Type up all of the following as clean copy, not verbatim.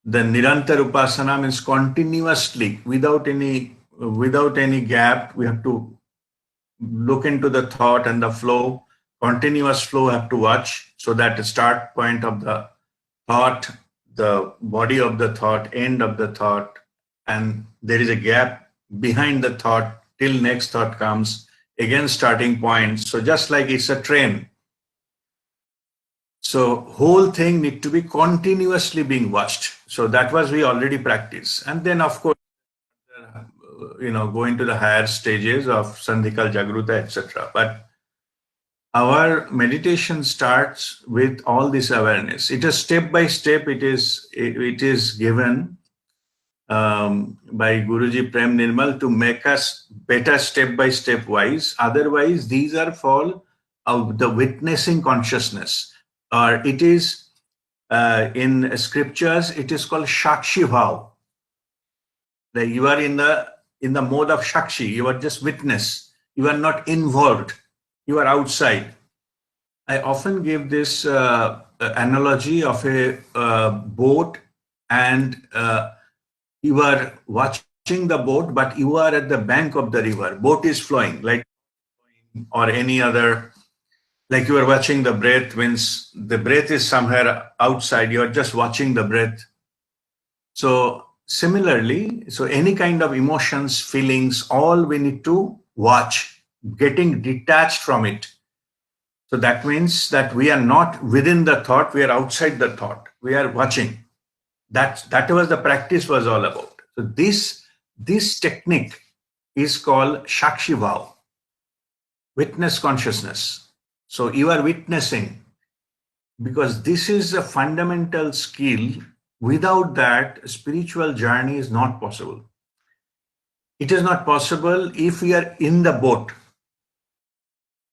The Nirantar Upasana means continuously, without any gap. We have to look into the thought and the flow, continuous flow have to watch, so that the start point of the thought, the body of the thought, end of the thought, and there is a gap behind the thought till next thought comes, again starting point. So just like it's a train. So whole thing need to be continuously being watched. So that was we already practice. And then of course, go into the higher stages of Sandhikal Jagruta, etc. But our meditation starts with all this awareness. It is step by step. It is given by Guruji Prem Nirmal to make us better step by step wise. Otherwise, these are for the witnessing consciousness. Or it is in scriptures, it is called Shakshi Bhav. That you are in the mode of Shakshi. You are just witness. You are not involved. You are outside. I often give this analogy of a boat, and you are watching the boat, but you are at the bank of the river. Boat is flowing, like, or any other, like you are watching the breath. Means the breath is somewhere outside. You are just watching the breath. So similarly, so any kind of emotions, feelings, all we need to watch, getting detached from it. So that means that we are not within the thought, we are outside the thought. We are watching. That was the practice was all about. So this technique is called Shakshi Bhav, witness consciousness. So you are witnessing, because this is a fundamental skill. Without that, spiritual journey is not possible. It is not possible if we are in the boat.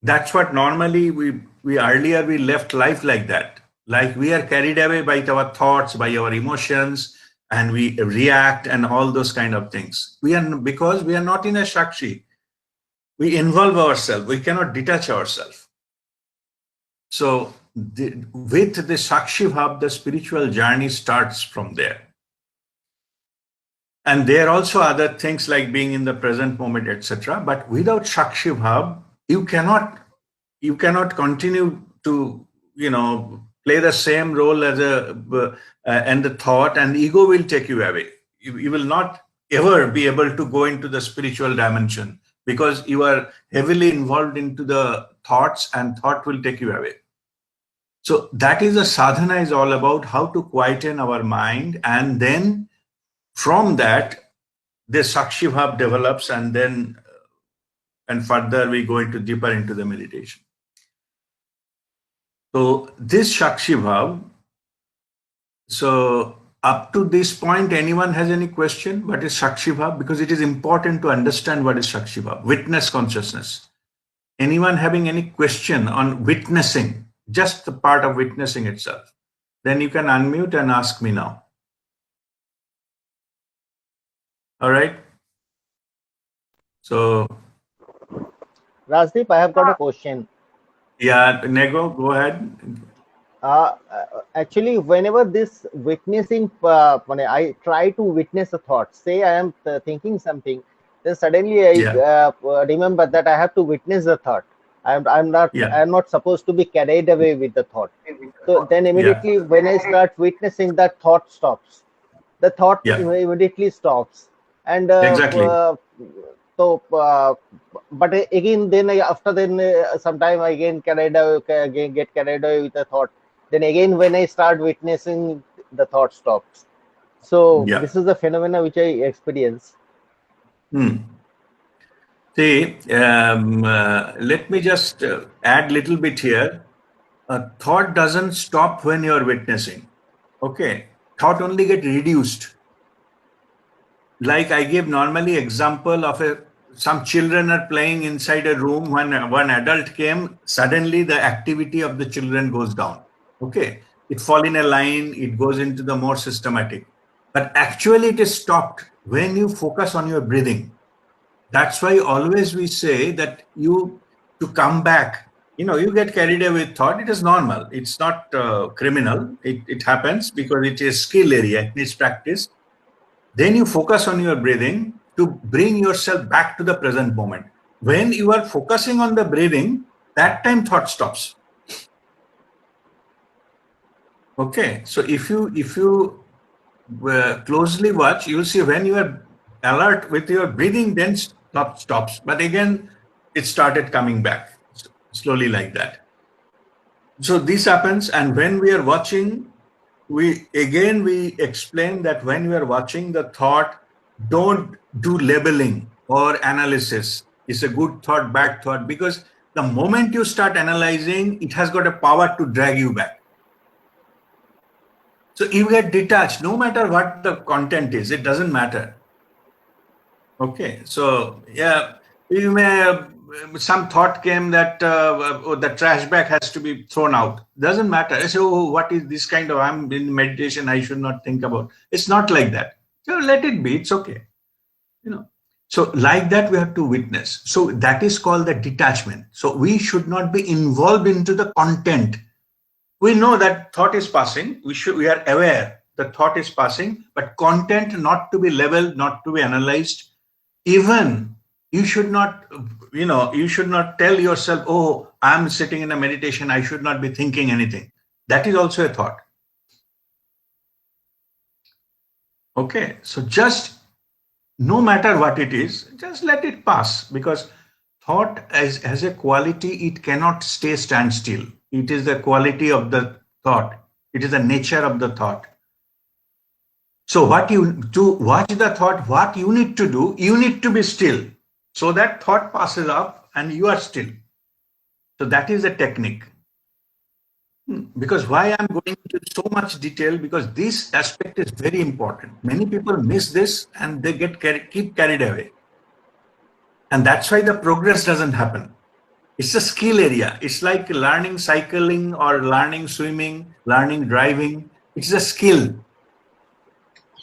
That's what normally we earlier we left life like that. Like we are carried away by our thoughts, by our emotions, and we react and all those kind of things. Because we are not in a Shakshi. We involve ourselves. We cannot detach ourselves. So with the Shakshi Bhav, the spiritual journey starts from there. And there are also other things like being in the present moment, etc. But without Shakshi Bhav, you cannot continue to play the same role as and the thought, and ego will take you away. You will not ever be able to go into the spiritual dimension, because you are heavily involved into the thoughts, and thought will take you away. So that is the sadhana is all about, how to quieten our mind, and then from that the Shakshi Bhav develops, and then and further we go into deeper into the meditation. So this Shakshi Bhav, so up to this point, anyone has any question? What is Shakshi Bhav? Because it is important to understand what is Shakshi Bhav, witness consciousness. Anyone having any question on witnessing, just the part of witnessing itself? Then you can unmute and ask me now. All right. So Rajdeep, I have got a question. Yeah, Nego, go ahead. Actually, whenever this witnessing, when I try to witness a thought, say I am thinking something, then suddenly I remember that I have to witness the thought. I'm not supposed to be carried away with the thought. So then immediately when I start witnessing, that thought stops. The thought immediately stops, and Exactly. But again, then sometime I get carried away with the thought. Then again, when I start witnessing, the thought stops. So this is the phenomena which I experience. See, let me just add a little bit here. Thought doesn't stop when you're witnessing. Okay, thought only get reduced. Like I give normally example of some children are playing inside a room. When one adult came, suddenly the activity of the children goes down. Okay, it fall in a line, it goes into the more systematic. But actually it is stopped when you focus on your breathing. That's why always we say that to come back, you get carried away with thought. It is normal. It's not criminal. It happens because it is skill area. It needs practice. Then you focus on your breathing to bring yourself back to the present moment. When you are focusing on the breathing, that time thought stops. Okay, so if you closely watch, you'll see when you are alert with your breathing, then stops. But again, it started coming back slowly like that. So this happens, and when we are watching, we explain that when we are watching the thought, don't do labeling or analysis. It's a good thought, bad thought, because the moment you start analyzing, it has got a power to drag you back. So you get detached, no matter what the content is, it doesn't matter. Okay, so yeah, you may some thought came that the trash bag has to be thrown out. Doesn't matter. So what is this kind of? I'm in meditation. I should not think about. It's not like that. So let it be. It's okay. So like that we have to witness. So that is called the detachment. So we should not be involved into the content. We know that thought is passing. We are aware the thought is passing, but content not to be leveled, not to be analyzed. Even you should not, you should not tell yourself, oh, I'm sitting in a meditation, I should not be thinking anything. That is also a thought. Okay, so just no matter what it is, just let it pass, because thought as a quality, it cannot stand still. It is the quality of the thought. It is the nature of the thought. So what you to watch the thought, what you need to do, you need to be still, so that thought passes up and you are still. So that is the technique. Because why I'm going into so much detail, because this aspect is very important. Many people miss this and they keep carried away. And that's why the progress doesn't happen. It's a skill area. It's like learning cycling or learning swimming, learning driving. It's a skill.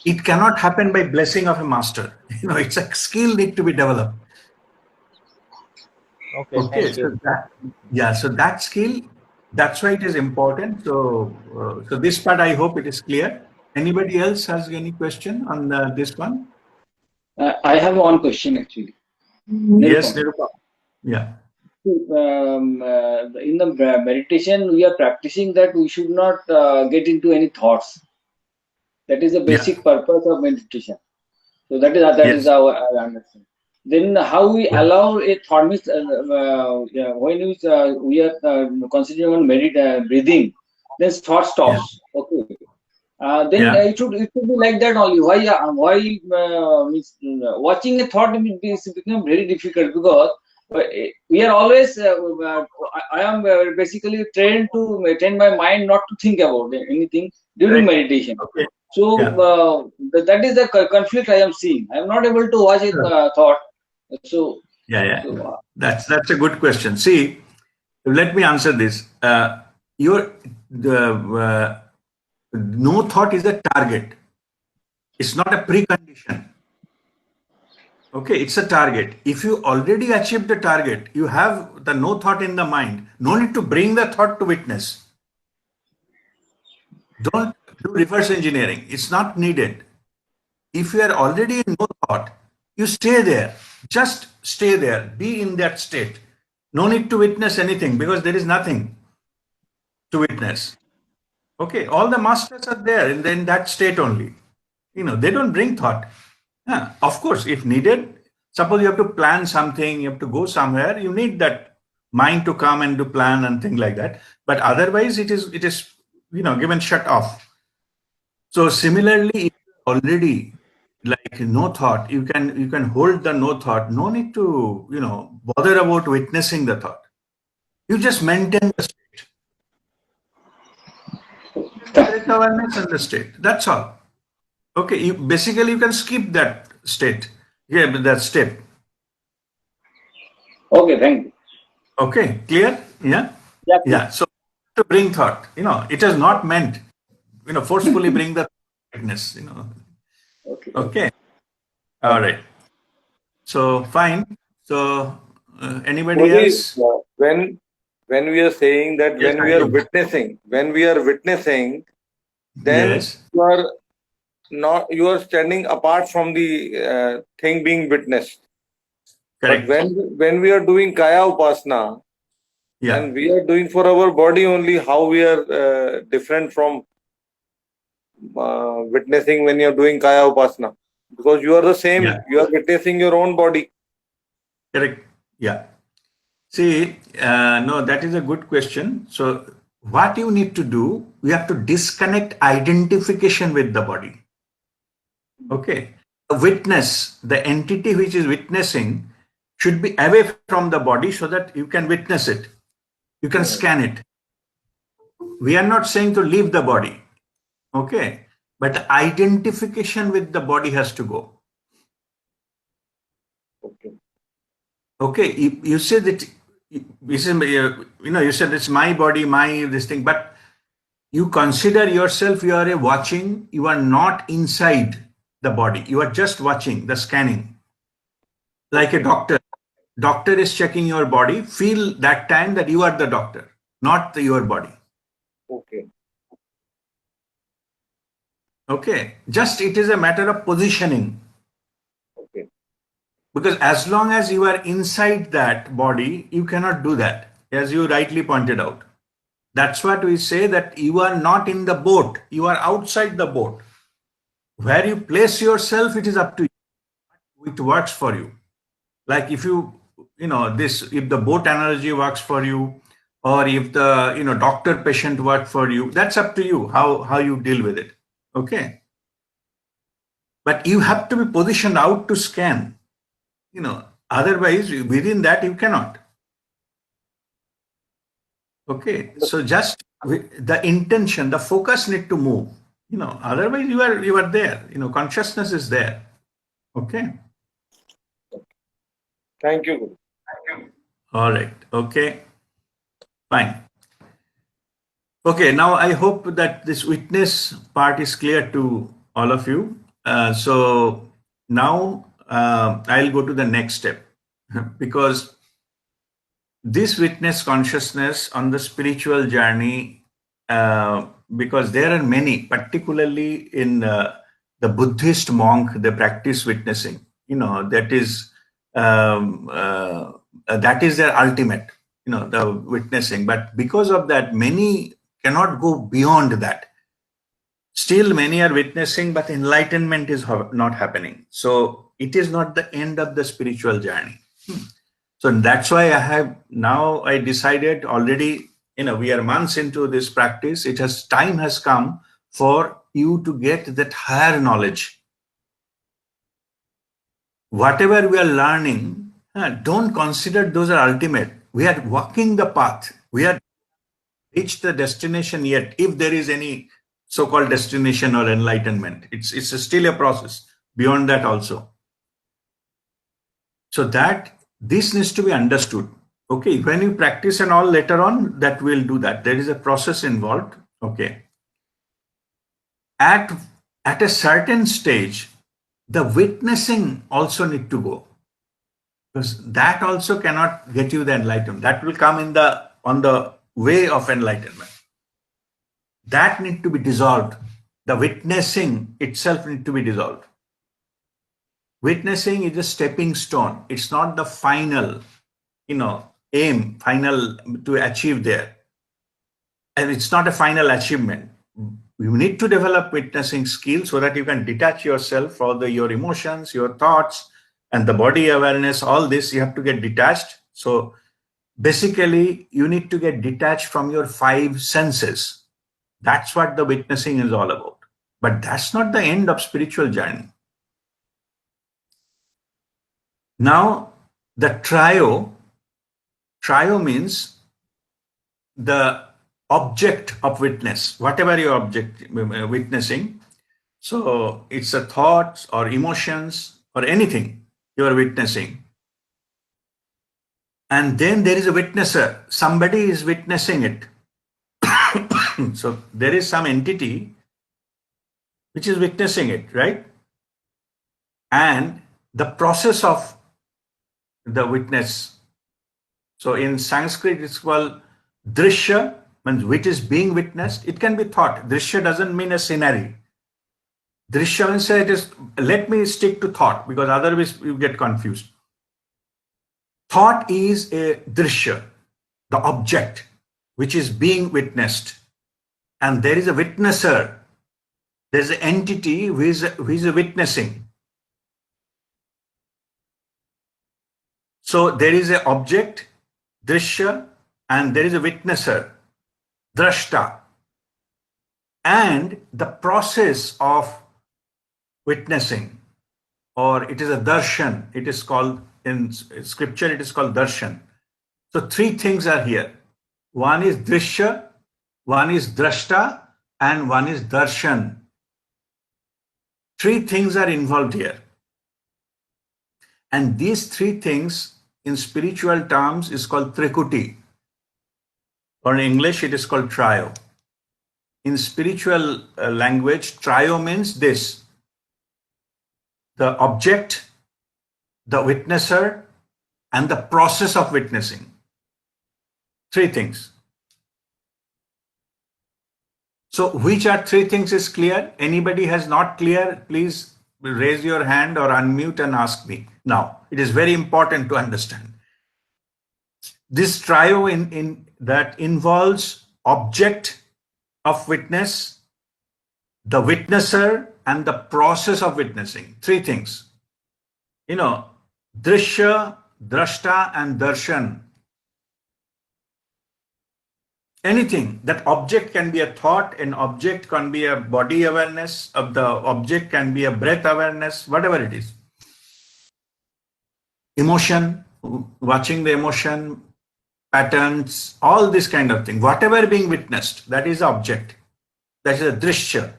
It cannot happen by blessing of a master. It's a skill need to be developed. Okay, thank you. So that skill, that's why it is important. So, so this part, I hope it is clear. Anybody else has any question on this one? I have one question actually. Yes, Nirupa. Yeah. In the meditation, we are practicing that we should not get into any thoughts. That is the basic purpose of meditation. So that is how I understand. Then how we allow a thought means when we are considering on breathing, then thought stops. Okay. Then it should be like that only. Why means, watching a thought is become very difficult, because we are always I am basically trained my mind not to think about anything during meditation. Okay. So that is the conflict I am seeing. I am not able to watch a thought. So that's a good question. See, let me answer this. No thought is a target. It's not a precondition. Okay, it's a target. If you already achieved the target, you have the no thought in the mind. No need to bring the thought to witness. Don't do reverse engineering. It's not needed. If you are already in no thought, you stay there. Just stay there. Be in that state. No need to witness anything, because there is nothing to witness. Okay, all the masters are there in that state only. They don't bring thought. Of course, if needed, suppose you have to plan something, you have to go somewhere, you need that mind to come and do plan and things like that. But otherwise, it is given shut off. So similarly, if already like no thought, you can hold the no thought. No need to bother about witnessing the thought. You just maintain the state. Direct awareness and the state. That's all. Okay, basically you can skip that state. Yeah, that step. Okay, thank you. Okay, clear? Yeah? Yeah. So to bring thought, it is not meant, forcefully bring the witness, Okay. All right. So fine. So anybody else? When when we are saying that Yes, when we are witnessing, then yes, you are standing apart from the thing being witnessed. But correct. when we are doing Kaya Upasana, Yeah, and we are doing for our body only, how we are different from witnessing when you are doing Kaya Upasana? Because you are the yeah, same, you are witnessing your own body. correct. Yeah. See, no, that is a good question. So, what you need to do, we have to disconnect identification with the body. Okay. The witness, the entity which is witnessing, should be away from the body so that you can witness it. You can scan it. We are not saying to leave the body. Okay. But the identification with the body has to go. Okay. Okay. You said that, you said it's my body, my this thing, but you consider yourself, you are a watching, you are not inside the body. You are just watching the scanning. Like a doctor. Doctor is checking your body. Feel that time that you are the doctor, not your body. Okay. Okay. Just it is a matter of positioning. Okay. Because as long as you are inside that body, you cannot do that, as you rightly pointed out. That's what we say, that you are not in the boat, you are outside the boat. Where you place yourself, it is up to you. It works for you. Like if if the boat analogy works for you, or if the doctor patient work for you, that's up to you how you deal with it. Okay. But you have to be positioned out to scan. Otherwise within that you cannot. Okay. So just the intention, the focus need to move. Otherwise you are there. Consciousness is there. Okay. Thank you, Guru. All right. Okay. Fine. Okay. Now I hope that this witness part is clear to all of you. So now I'll go to the next step because this witness consciousness on the spiritual journey, because there are many, particularly in the Buddhist monk, they practice witnessing. That is their ultimate. The witnessing. But because of that, many cannot go beyond that. Still, many are witnessing, but enlightenment is not happening. So it is not the end of the spiritual journey. So that's why I decided already, we are months into this practice. Time has come for you to get that higher knowledge. Whatever we are learning, don't consider those are ultimate. We are walking the path. We are reached the destination yet, if there is any so-called destination or enlightenment. It's still a process beyond that also. So that this needs to be understood. Okay, when you practice and all later on, that will do that. There is a process involved. Okay. At a certain stage, the witnessing also need to go. Because that also cannot get you the enlightenment. That will come on the way of enlightenment. That need to be dissolved. The witnessing itself need to be dissolved. Witnessing is a stepping stone. It's not the final, aim, final to achieve there. And it's not a final achievement. You need to develop witnessing skills so that you can detach yourself from your emotions, your thoughts, and the body awareness. All this, you have to get detached. So basically, you need to get detached from your 5 senses. That's what the witnessing is all about. But that's not the end of spiritual journey. Now, the trio means the object of witness, whatever your witnessing. So it's a thoughts or emotions or anything you are witnessing. And then there is a witnesser. Somebody is witnessing it. So there is some entity which is witnessing it, right? And the process of the witness. So in Sanskrit, it's called Drishya means which is being witnessed. It can be thought. Drishya doesn't mean a scenery. Drishya means it is, let me stick to thought because otherwise you get confused. Thought is a drishya, the object which is being witnessed. And there is a witnesser. There is an entity who is witnessing. So there is an object, drishya, and there is a witnesser, drashta. And the process of witnessing, or it is a darshan, it is called, in scripture it is called darshan. So three things are here. One is drishya, one is drashta, and one is darshan. Three things are involved here. And these three things in spiritual terms is called Trikuti, or in English it is called trio. In spiritual language, trio means this: the object, the witnesser, and the process of witnessing. Three things. So which are three things is clear? Anybody has not clear, please raise your hand or unmute and ask me. Now, it is very important to understand. This trio in that involves object of witness, the witnesser, and the process of witnessing. Three things. You know, drishya, drashta, and darshan. Anything. That object can be a thought, an object can be a body awareness, of the object can be a breath awareness, whatever it is. Emotion, watching the emotion, patterns, all this kind of thing. Whatever being witnessed, that is the object. That is a drishya.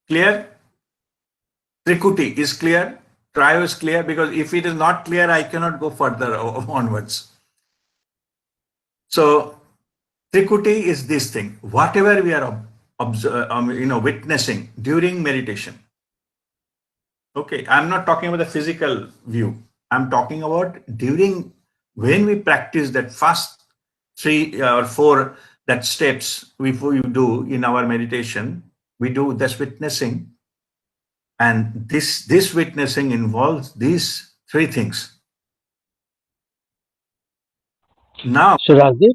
Clear? Trikuti is clear. Trio is clear, because if it is not clear, I cannot go further onwards. So Trikuti is this thing. Whatever we are witnessing during meditation. Okay, I'm not talking about the physical view. I'm talking about during, when we practice that first 3 or 4 that steps we do in our meditation, we do this witnessing. And this witnessing involves these 3 things. Now, So Rajdev,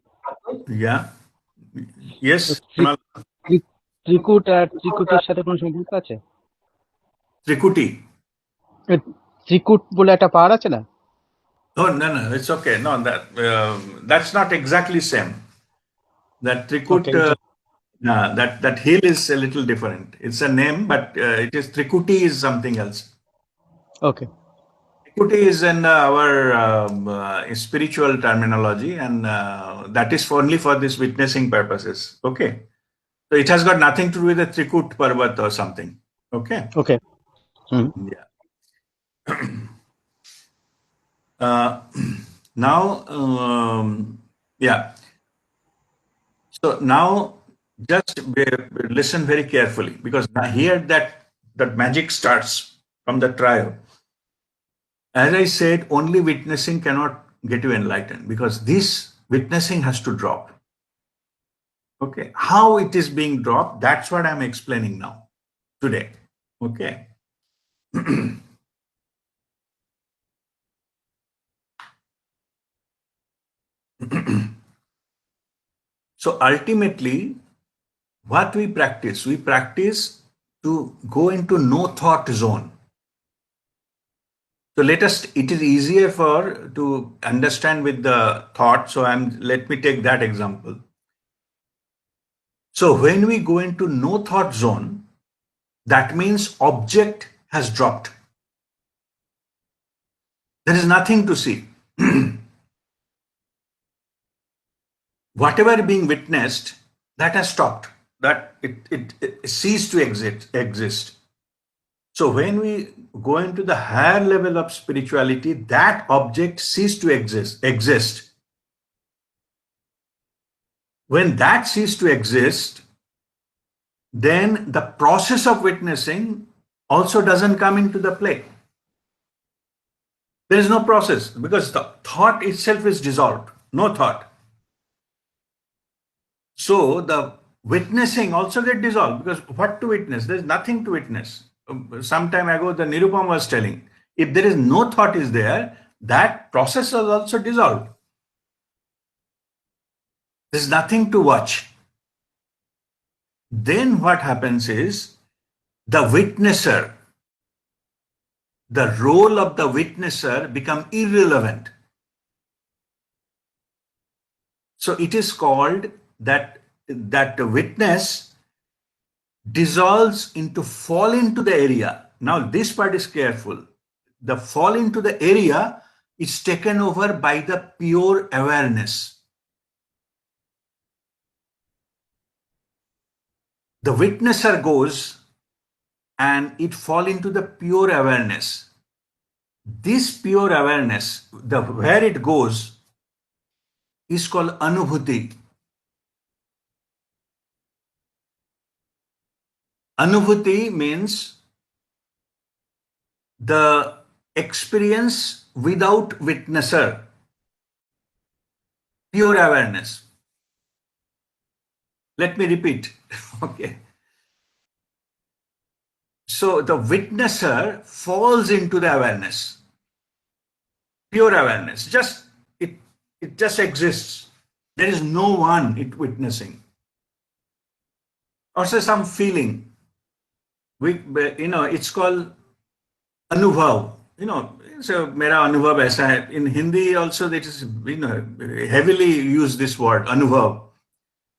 yeah, yes, ত্রিকুটির সাথে কোনো সম্পর্ক আছে? Trikuti. Trikut বলে একটা পাহাড় আছে না? Oh, no, it's okay. No, that's not exactly same. That Trikut, Okay. that hill is a little different. It's a name, but it is Trikuti is something else. Okay. Trikuti is in our spiritual terminology, and that is only for this witnessing purposes. Okay, so it has got nothing to do with the Trikut Parvat or something. Okay. Okay. Yeah. Now, yeah. So now, just listen very carefully, because here that magic starts from the trio. As I said, only witnessing cannot get you enlightened, because this witnessing has to drop. Okay, how it is being dropped, that's what I'm explaining now, today. Okay. So ultimately, what we practice to go into no thought zone. So it is easier to understand with the thought. So let me take that example. So when we go into no thought zone, that means object has dropped. There is nothing to see. Whatever being witnessed, that has stopped. That it ceased to exist. So when we go into the higher level of spirituality, that object ceased to exist. When that ceased to exist, then the process of witnessing also doesn't come into the play. There is no process because the thought itself is dissolved. No thought. So the witnessing also get dissolved because what to witness? There is nothing to witness. Some time ago, the Nirupam was telling, if there is no thought is there, that process is also dissolved. There's nothing to watch. Then what happens is the witnesser, the role of the witnesser become irrelevant. So it is called that the witness dissolves into fall into the area. Now this part is careful. The fall into the area is taken over by the pure awareness. The witnesser goes and it fall into the pure awareness. This pure awareness, where it goes, is called anubhuti. Anubhuti means the experience without witnesser, pure awareness. Let me repeat. Okay. So the witnesser falls into the awareness, pure awareness. It just exists. There is no one it witnessing. Or say some feeling. It's called anubhav. So mera anubhav aisa hai. In Hindi also it is heavily used this word anubhav.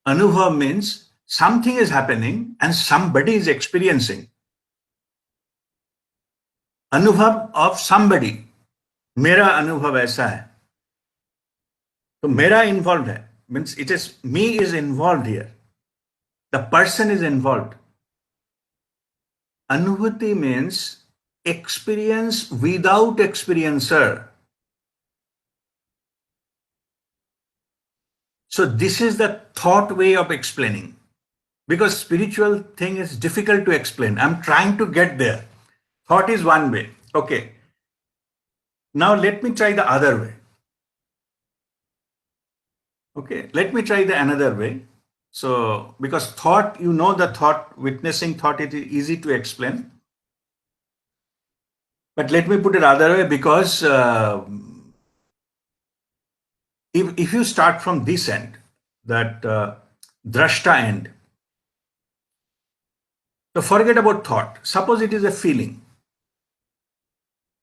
Anubhav means something is happening and somebody is experiencing. Anubhav of somebody. Mera anubhav aisa hai. So mera involved hai. Means it is me is involved here. The person is involved. Anubhuti means experience without experiencer. So this is the thought way of explaining. Because spiritual thing is difficult to explain. I'm trying to get there. Thought is one way. Okay. Now let me try the other way. Okay. Let me try the another way. So, because thought, the thought, witnessing thought, it is easy to explain. But let me put it other way because if you start from this end, that drashta end, so forget about thought. Suppose it is a feeling.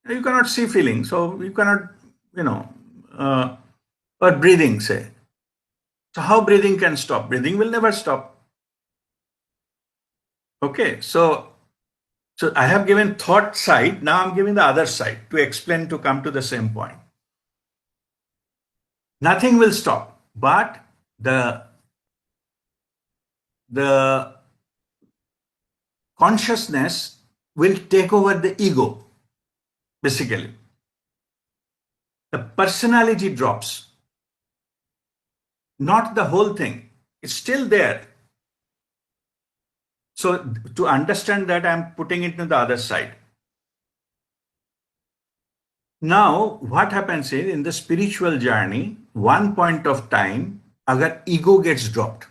You cannot see feeling, so you cannot, or breathing, say. So how breathing can stop? Breathing will never stop. Okay, so I have given thought side, now I'm giving the other side to explain, to come to the same point. Nothing will stop, but the consciousness will take over the ego, basically. The personality drops. Not the whole thing. It's still there. So to understand that, I'm putting it to the other side. Now, what happens is, in the spiritual journey, one point of time, agar ego gets dropped.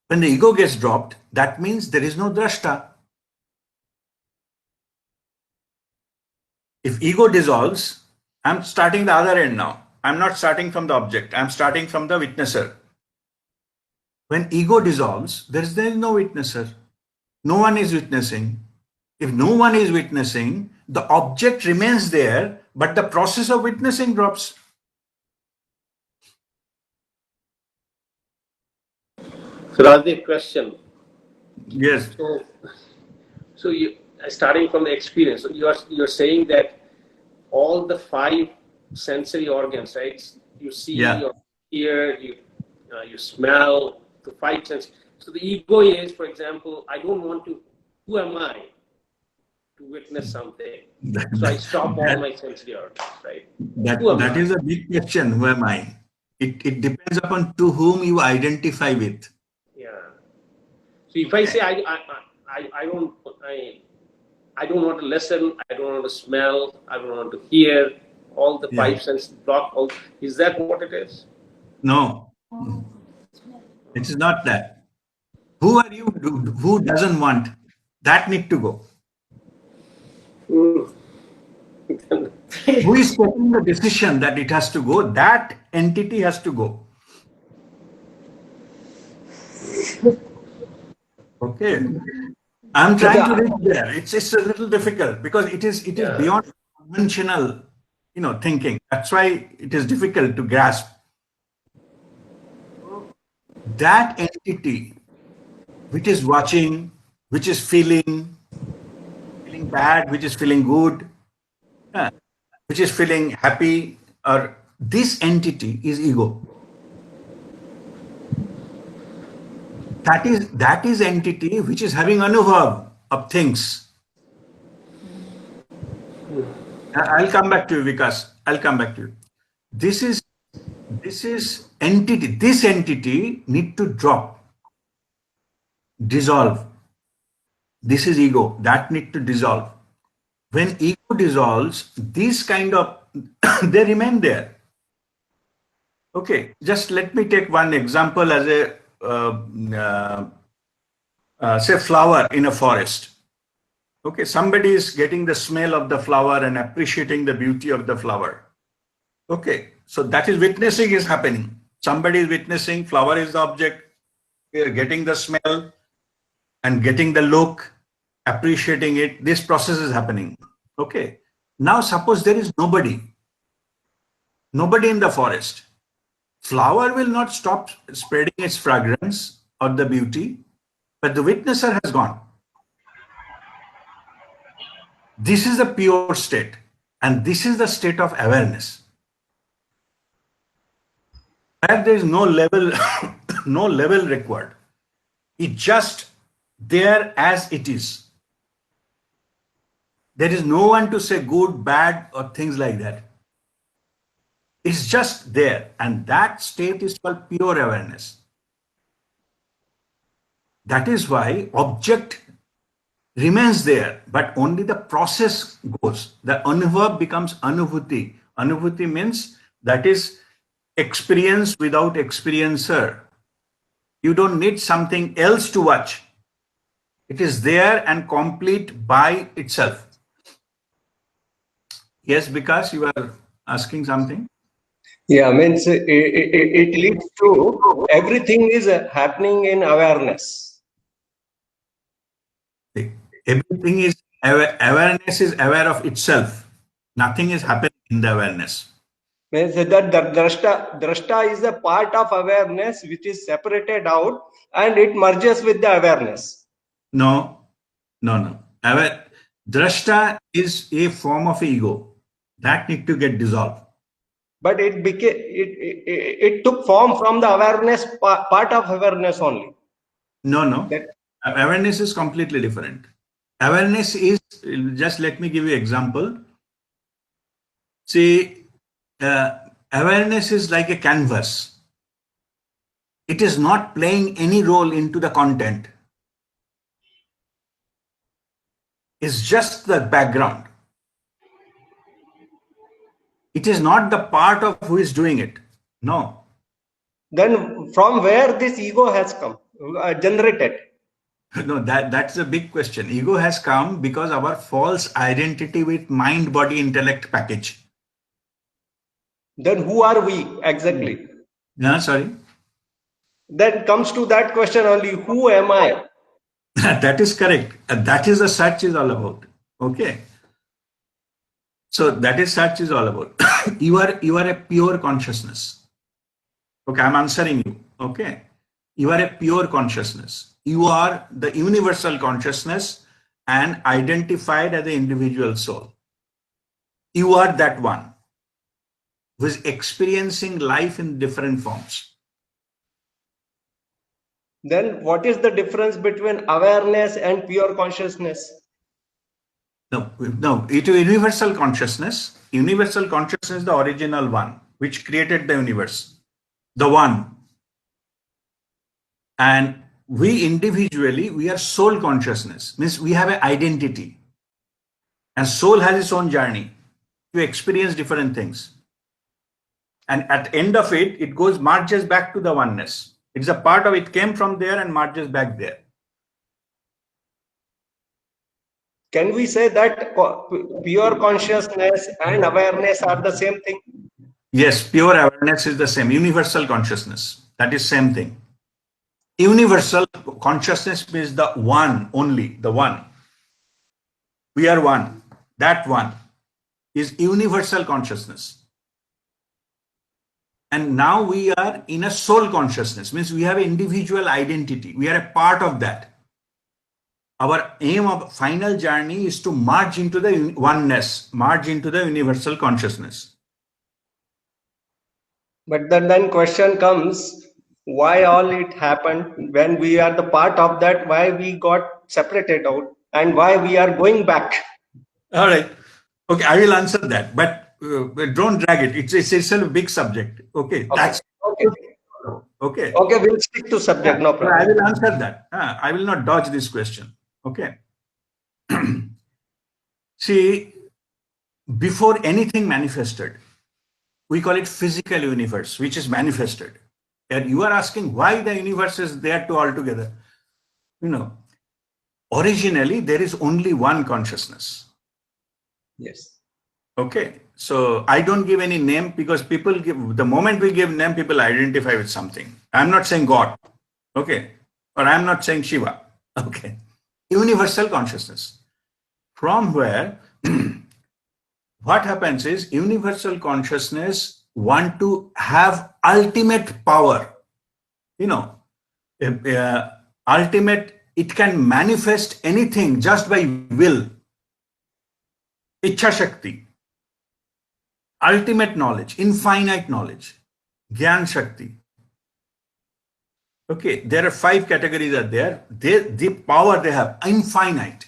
When the ego gets dropped, that means there is no drashta. If ego dissolves, I'm starting the other end now. I'm not starting from the object. I'm starting from the witnesser. When ego dissolves, there is no witnesser. No one is witnessing. If no one is witnessing, the object remains there, but the process of witnessing drops. So that's the question. Yes. So you starting from the experience. So you're saying that all the 5 sensory organs, right? You see, you hear, you smell, the 5 senses. So the ego is, for example, I don't want to. Who am I to witness something? So I stop all my sensory organs, right? That is a big question. Who am I? It depends upon to whom you identify with. Yeah. So if I say I don't want to listen, I don't want to smell, I don't want to hear, all the five senses block. Is that what it is? No, it is not that. Who are you? Who doesn't want? That need to go. Who is taking the decision that it has to go? That entity has to go. Okay. I'm trying to reach there. It's a little difficult because it is beyond conventional, thinking. That's why it is difficult to grasp. That entity which is watching, which is feeling bad, which is feeling good, which is feeling happy, or this entity is ego. That is entity which is having anubhav of things. I'll come back to you, Vikas. I'll come back to you. This is entity. This entity need to drop, dissolve. This is ego. That need to dissolve. When ego dissolves, these kind of they remain there. Okay, just let me take one example as a say flower in a forest. Okay, somebody is getting the smell of the flower and appreciating the beauty of the flower. Okay, so that is witnessing is happening. Somebody is witnessing, flower is the object, we are getting the smell and getting the look, appreciating it. This process is happening. Okay, now suppose there is nobody in the forest. Flower will not stop spreading its fragrance or the beauty, but the witnesser has gone. This is the pure state, and this is the state of awareness. Where there is no level, no level required. It's just there as it is. There is no one to say good, bad, or things like that. It's just there, and that state is called pure awareness. That is why object remains there, but only the process goes. The anubhav becomes anubhuti. Anubhuti means that is experience without experiencer. You don't need something else to watch. It is there and complete by itself. Yes, because you are asking something. Yeah, means it leads to everything is happening in awareness. Everything is awareness is aware of itself. Nothing is happening in the awareness. Means that the drashta is a part of awareness which is separated out and it merges with the awareness. No. Drashta is a form of ego that need to get dissolved. But it took form from the awareness part of awareness only. No. Awareness is completely different. Awareness is, just let me give you an example. See, awareness is like a canvas. It is not playing any role into the content. It's just the background. It is not the part of who is doing it. No. Then from where this ego has come, generated? No, that's a big question. Ego has come because our false identity with mind, body, intellect package. Then who are we exactly? No, sorry. Then comes to that question only, who am I? That is correct. That is the search is all about. Okay. So that is search is all about. You are a pure consciousness. Okay, I'm answering you. Okay. You are a pure consciousness. You are the universal consciousness and identified as the individual soul. You are that one who is experiencing life in different forms. Then what is the difference between awareness and pure consciousness? No, it is universal consciousness. Universal consciousness is the original one, which created the universe. The one. And we individually, we are soul consciousness, means we have an identity. And soul has its own journey to experience different things. And at the end of it, it goes, marches back to the oneness. It's a part of it, came from there and marches back there. Can we say that pure consciousness and awareness are the same thing? Yes, pure awareness is the same. Universal consciousness, that is same thing. Universal consciousness means the one only, the one. We are one. That one is universal consciousness. And now we are in a soul consciousness, means we have an individual identity. We are a part of that. Our aim of final journey is to merge into the oneness, merge into the universal consciousness. But then question comes, why all it happened when we are the part of that, why we got separated out and why we are going back? All right. Okay, I will answer that, but don't drag it. It's a big subject. Okay, that's okay. Okay. Okay, we'll stick to subject, no problem. I will answer that. I will not dodge this question. Okay. See, before anything manifested, we call it physical universe, which is manifested. And you are asking why the universe is there to altogether. You know, originally there is only one consciousness. Yes. Okay. So I don't give any name because people give, the moment we give name, people identify with something. I'm not saying God. Okay. Or I'm not saying Shiva. Okay. Universal consciousness. From where what happens is universal consciousness want to have ultimate power. You know, ultimate, it can manifest anything just by will. Ichha Shakti. Ultimate knowledge, infinite knowledge, Gyan Shakti. Okay, there are 5 categories are there. The power they have, infinite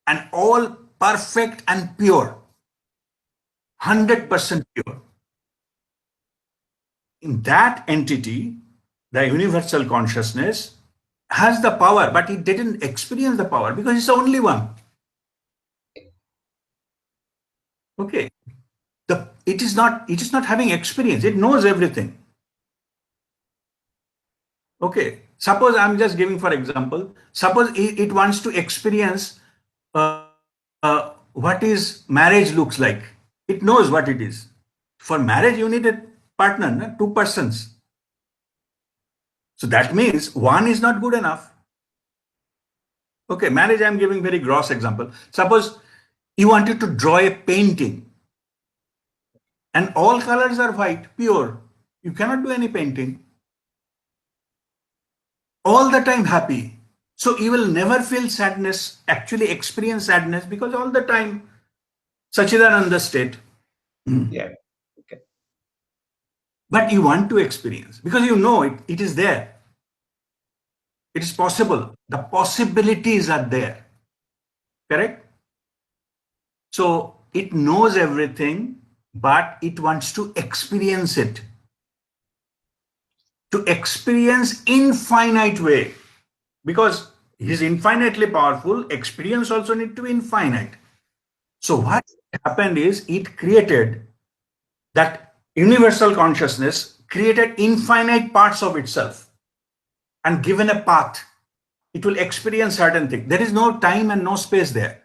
and all perfect and pure, 100% pure. In that entity, the universal consciousness has the power, but it didn't experience the power because it's the only one. Okay. It is not having experience. It knows everything. Okay. Suppose I'm just giving for example. Suppose it wants to experience what is marriage looks like. It knows what it is. For marriage, you need a partner, no? 2 persons. So that means one is not good enough. Okay, marriage, I'm giving very gross example. Suppose you wanted to draw a painting. And all colors are white, pure. You cannot do any painting. All the time happy. So you will never feel sadness, actually experience sadness because all the time Sachidananda state. Yeah. Okay. But you want to experience because you know it is there. It is possible. The possibilities are there. Correct? So it knows everything, but it wants to experience it. To experience infinite way. Because he is infinitely powerful, experience also need to be infinite. So what happened is it created that universal consciousness, created infinite parts of itself and given a path. It will experience certain things. There is no time and no space there.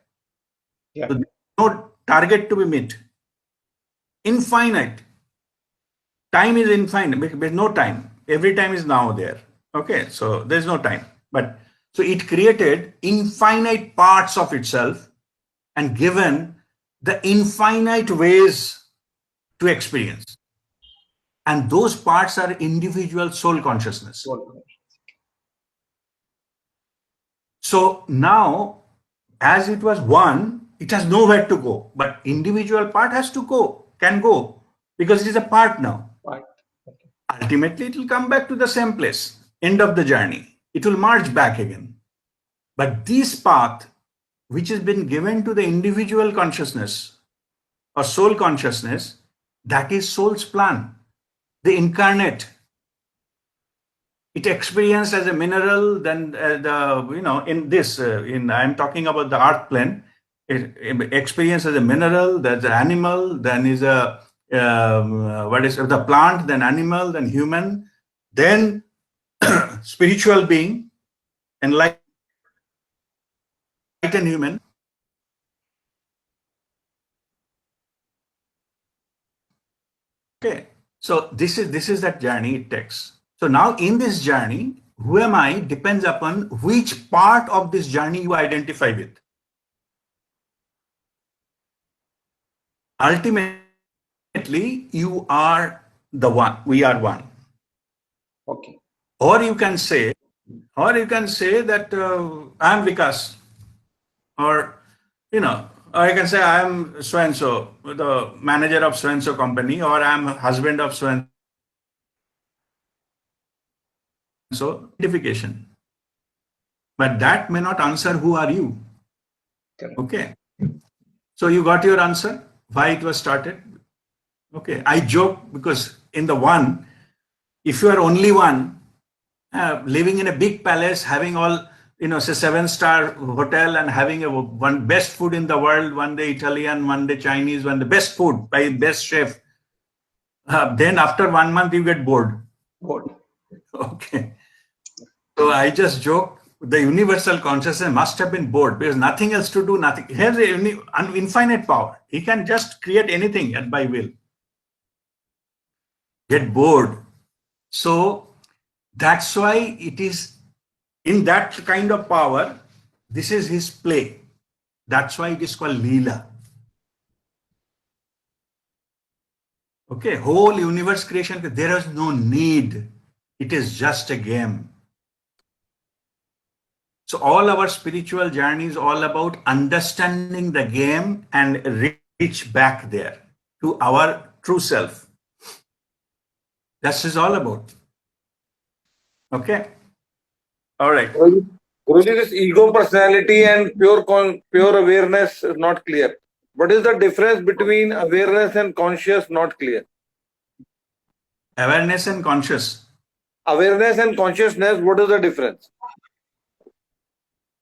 Yeah. So there is no target to be met. Infinite. Time is infinite. There's no time. Every time is now there. Okay, so there's no time. But so it created infinite parts of itself and given the infinite ways to experience. And those parts are individual soul consciousness. So now, as it was one, it has nowhere to go. But individual part has to go, can go, because it is a part now. Right. Ultimately, it will come back to the same place, end of the journey. It will merge back again. But this path, which has been given to the individual consciousness or soul consciousness, that is soul's plan. The incarnate. It experienced as a mineral, then in this, I'm talking about the earth plane, experience as a mineral, there's an animal, then is a what is the plant, then animal, then human, then spiritual being, enlightened human. Okay, so this is that journey it takes. So now in this journey, who am I depends upon which part of this journey you identify with. Ultimately, you are the one. We are one. Okay. Or you can say that I am Vikas, or or I can say I am so and so, the manager of so and so company, or I am husband of so and so. Identification, but that may not answer who are you. Correct. Okay, so you got your answer why it was started. Okay, I joke because in the one, if you are only one, living in a big palace, having all, say 7-star hotel and having one best food in the world, one day Italian, one day Chinese, one day best food by best chef. Then after 1 month, you get bored. Good. Okay. So I just joke, the universal consciousness must have been bored because nothing else to do, nothing. He has an infinite power. He can just create anything at by will. Get bored. So that's why it is in that kind of power, this is his play. That's why it is called Leela. Okay, whole universe creation, there is no need. It is just a game. So all our spiritual journey is all about understanding the game and reach back there to our true self. That's is all about. Okay. All right. Guruji, this ego personality and pure awareness is not clear. What is the difference between awareness and conscious? Not clear. Awareness and conscious. Awareness and consciousness, what is the difference?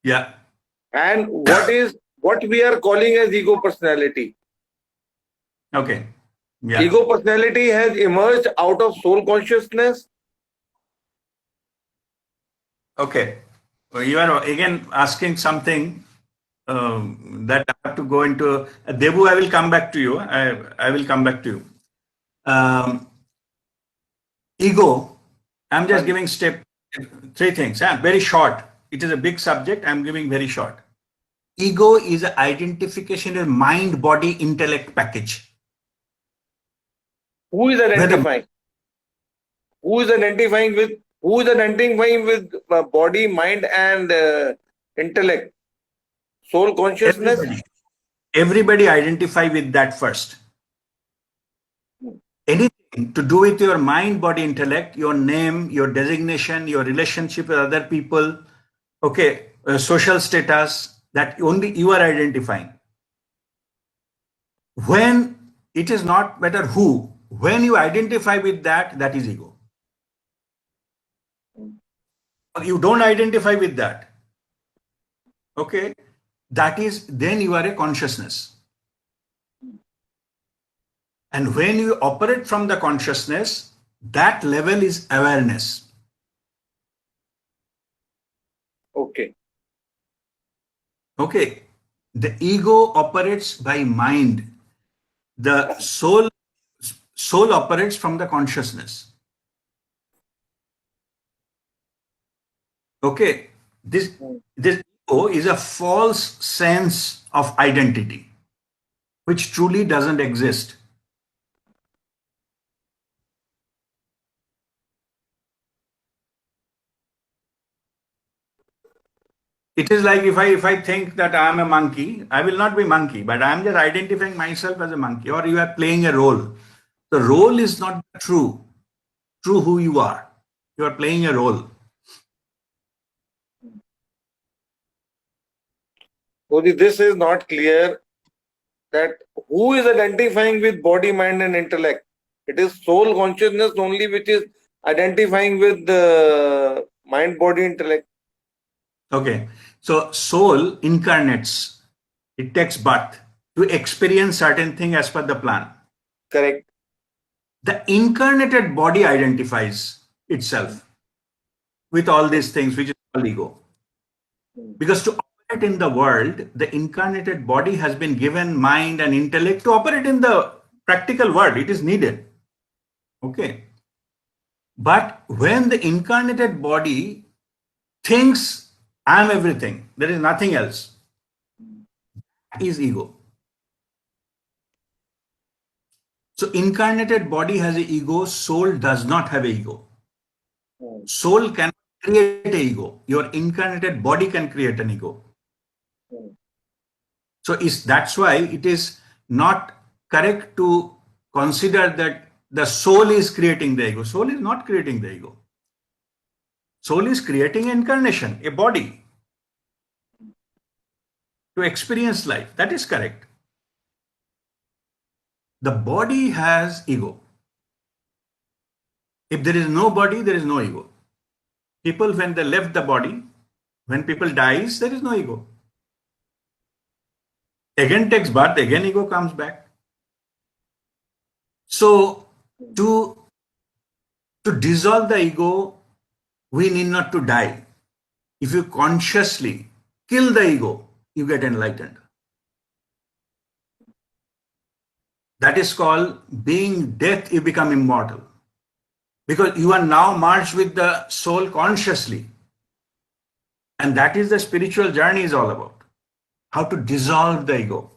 Yeah. And what we are calling as ego personality? Okay. Yeah. Ego personality has emerged out of soul consciousness. Okay. You are again asking something that I have to go into. Debu, I will come back to you. I will come back to you. Ego, I'm just giving 3 things. Very short. It is a big subject. I'm giving very short. Ego is an identification of mind, body, intellect package. Who is identifying? Who is identifying with body, mind, and intellect? Soul consciousness? Everybody identify with that first. Anything to do with your mind, body, intellect, your name, your designation, your relationship with other people, okay, social status, that only you are identifying. When it is not matter who, when you identify with that, that is ego. You don't identify with that. Okay, that is, then you are a consciousness. And when you operate from the consciousness, that level is awareness. Okay. Okay. The ego operates by mind. The soul operates from the consciousness. Okay. This ego is a false sense of identity, which truly doesn't exist. It is like if I think that I am a monkey, I will not be monkey, but I am just identifying myself as a monkey, or you are playing a role. The role is not true who you are. You are playing a role. So this is not clear, that who is identifying with body, mind, and intellect. It is soul consciousness only which is identifying with the mind, body, intellect. Okay. So soul incarnates It takes birth to experience certain thing as per the plan. Correct. The incarnated body identifies itself with all these things, which is called ego. Because to operate in the world, the incarnated body has been given mind and intellect to operate in the practical world. It is needed. Okay. But when the incarnated body thinks, I am everything, there is nothing else, that is ego. So incarnated body has an ego, soul does not have an ego. Soul can create an ego. Your incarnated body can create an ego. So that's why it is not correct to consider that the soul is creating the ego. Soul is not creating the ego. Soul is creating incarnation, a body, to experience life. That is correct. The body has ego. If there is no body, there is no ego. People, when they left the body, when people dies, there is no ego. Again takes birth, again ego comes back. So to dissolve the ego, we need not to die. If you consciously kill the ego, you get enlightened. That is called being death, you become immortal. Because you are now merged with the soul consciously. And that is the spiritual journey is all about. How to dissolve the ego.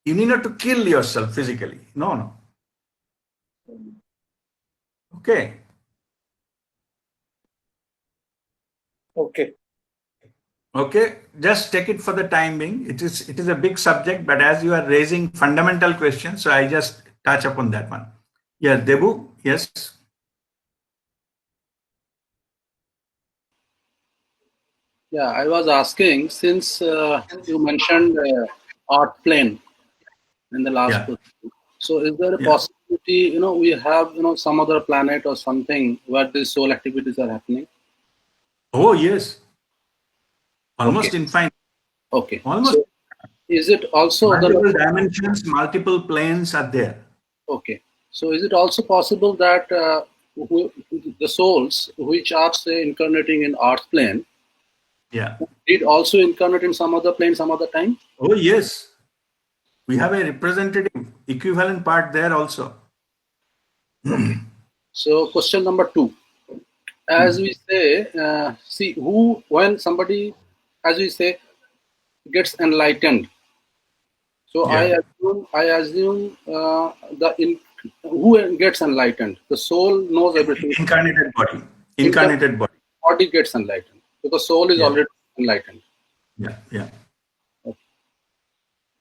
You need not to kill yourself physically. No. Okay. Okay, just take it for the time being. It is a big subject, but as you are raising fundamental questions, so I just touch upon that one. Yeah, Debu, yes. Yeah, I was asking, since you mentioned art plane in the last question, so is there a possibility, we have, some other planet or something where these soul activities are happening? Oh, yes. Almost infinite. Okay. Almost. So is it also multiple dimensions, multiple planes are there. Okay. So is it also possible that the souls which are, say, incarnating in earth plane, did also incarnate in some other plane some other time? Oh, yes. We have a representative equivalent part there also. Okay. So question number 2. As we say, when somebody, as we say, gets enlightened. So I assume who gets enlightened? The soul knows everything. Incarnated body. Incarnated body. Body gets enlightened because soul is already enlightened. Yeah. Okay.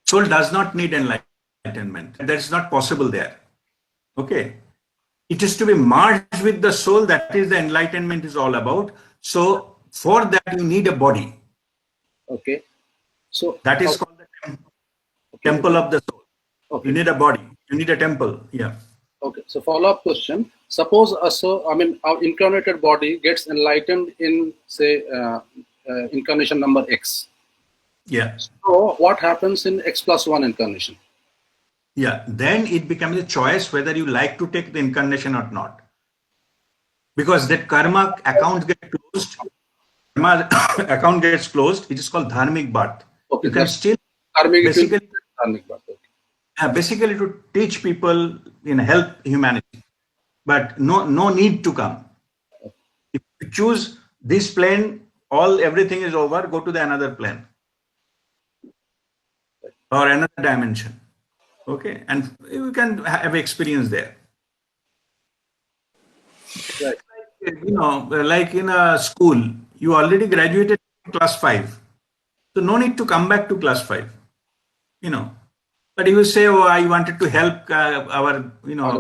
Soul does not need enlightenment. That is not possible there. Okay. It is to be merged with the soul. That is the enlightenment is all about. So for that you need a body. Okay. So that is called the temple of the soul. Okay. You need a body. You need a temple. Yeah. Okay. So follow-up question. Suppose our incarnated body gets enlightened in, say, incarnation number X. Yeah. So what happens in X+1 incarnation? Yeah. Then it becomes a choice whether you like to take the incarnation or not. Because that karma account gets closed. Karma account gets closed. It is called dharmic birth. Okay. You can still basically to teach people, help humanity, but no need to come. If you choose this plane, everything is over. Go to the another plane or another dimension. Okay, and you can have experience there. Right. Like in a school, you already graduated class 5, so no need to come back to class 5. But if you say, oh, I wanted to help our,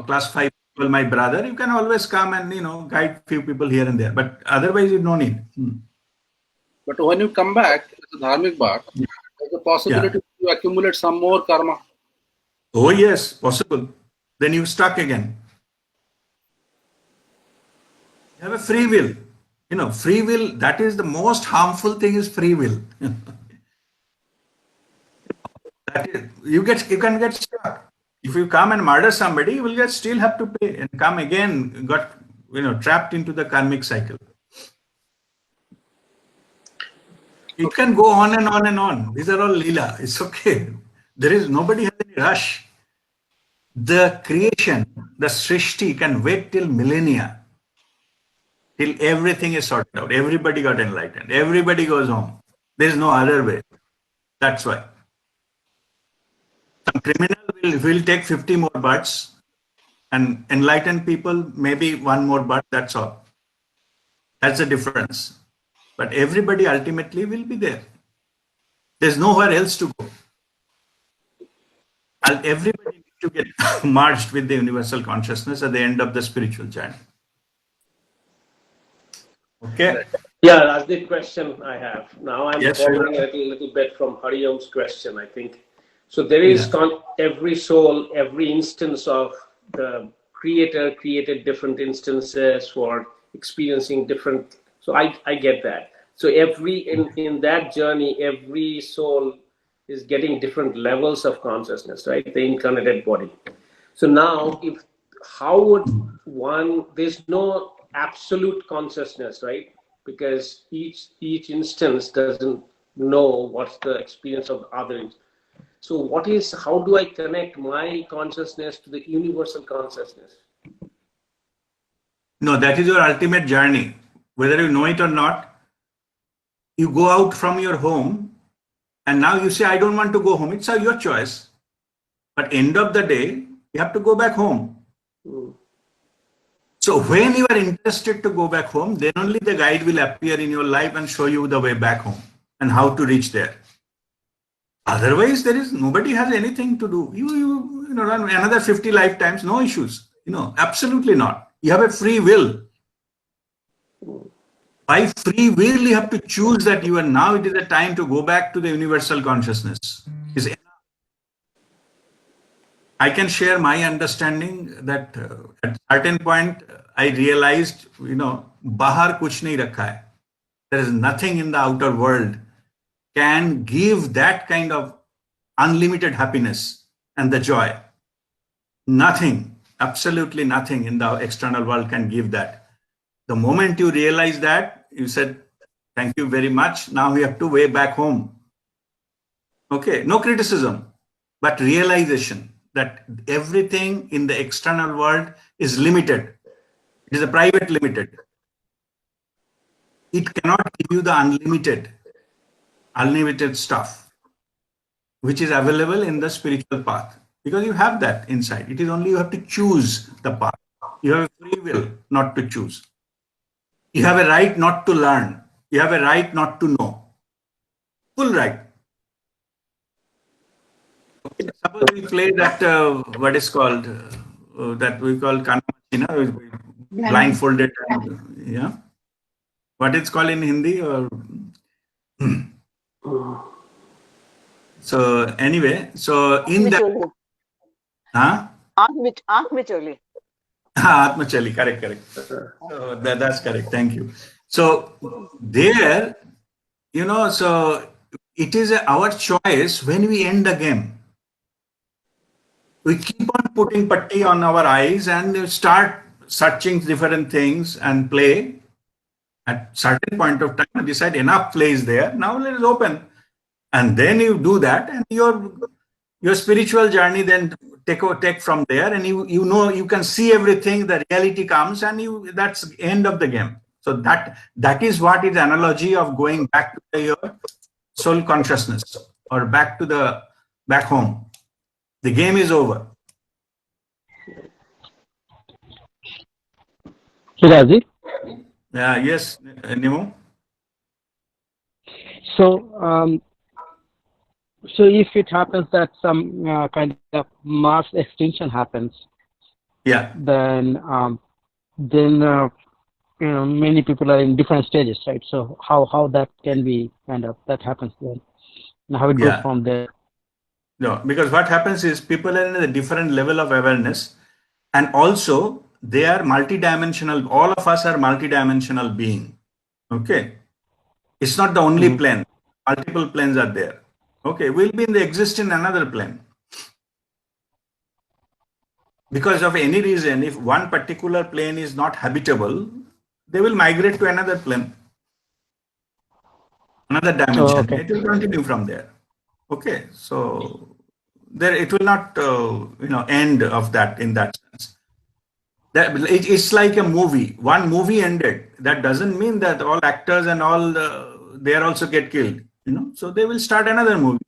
class 5 people, my brother, you can always come and, guide few people here and there. But otherwise, you no need. But when you come back as a dharmic birth, there's a possibility to accumulate some more karma. Oh, yes, possible. Then you stuck again. You have a free will. Free will, that is the most harmful thing is free will. That is, you can get stuck. If you come and murder somebody, you will still have to pay and come again, got trapped into the karmic cycle. It can go on and on and on. These are all lila. It's okay. Nobody has any rush. The creation, the Srishti can wait till millennia, till everything is sorted out. Everybody got enlightened. Everybody goes home. There is no other way. That's why. Some criminal will take 50 more births, and enlightened people maybe one more birth. That's all. That's the difference. But everybody ultimately will be there. There's nowhere else to go. And everybody needs to get merged with the universal consciousness at the end of the spiritual journey. Okay? Yeah, that's the question I have. Now I'm Yes, following a little bit from Hariom's question, I think. So there is every soul, every instance of the creator created different instances for experiencing different. So I get that. So in that journey, every soul is getting different levels of consciousness, right? The incarnated body. So now, how would one? There's no absolute consciousness, right? Because each instance doesn't know what's the experience of the other. So how do I connect my consciousness to the universal consciousness? No, that is your ultimate journey. Whether you know it or not, you go out from your home and now you say, I don't want to go home. It's your choice. But end of the day, you have to go back home. So when you are interested to go back home, then only the guide will appear in your life and show you the way back home and how to reach there. Otherwise, nobody has anything to do. You run another 50 lifetimes, no issues. Absolutely not. You have a free will. By free will, you have to choose that now it is the time to go back to the universal consciousness. I can share my understanding that at a certain point, I realized, bahar kuch nahi rakha hai. There is nothing in the outer world can give that kind of unlimited happiness and the joy. Nothing, absolutely nothing in the external world can give that. The moment you realize that, you said, thank you very much. Now we have to way back home. Okay, no criticism, but realization that everything in the external world is limited. It is a private limited. It cannot give you the unlimited stuff, which is available in the spiritual path, because you have that inside. It is only you have to choose the path. You have a free will not to choose. You have a right not to learn. You have a right not to know. Full right. Okay, suppose we play that, what is called, that we call Kanamachina, blindfolded. Yeah. What it's called in Hindi? Or so anyway, so in that, Atmachali. Atmachali, correct. So that's correct. Thank you. So there, so it is our choice when we end the game. We keep on putting patti on our eyes and start searching different things and play. At certain point of time, you decide enough play is there. Now let it open. And then you do that, and your spiritual journey then take from there, and you can see everything. The reality comes, and that's the end of the game. So that is what is analogy of going back to your soul consciousness or back home. The game is over. Sudhaji? Yes, Nemo? So if it happens that some kind of mass extinction happens, then many people are in different stages, right? So how that can be that happens then, and how it goes from there. No, because what happens is people are in a different level of awareness, and also they are multidimensional. All of us are multidimensional being. Okay, it's not the only plane. Multiple planes are there. Okay, will be in the exist in another plane. Because of any reason, if one particular plane is not habitable, they will migrate to another plane, another dimension. Oh, okay. It will continue from there. Okay, so there it will not, end of that in that sense. It's like a movie. One movie ended. That doesn't mean that all actors and all they also get killed. So they will start another movie.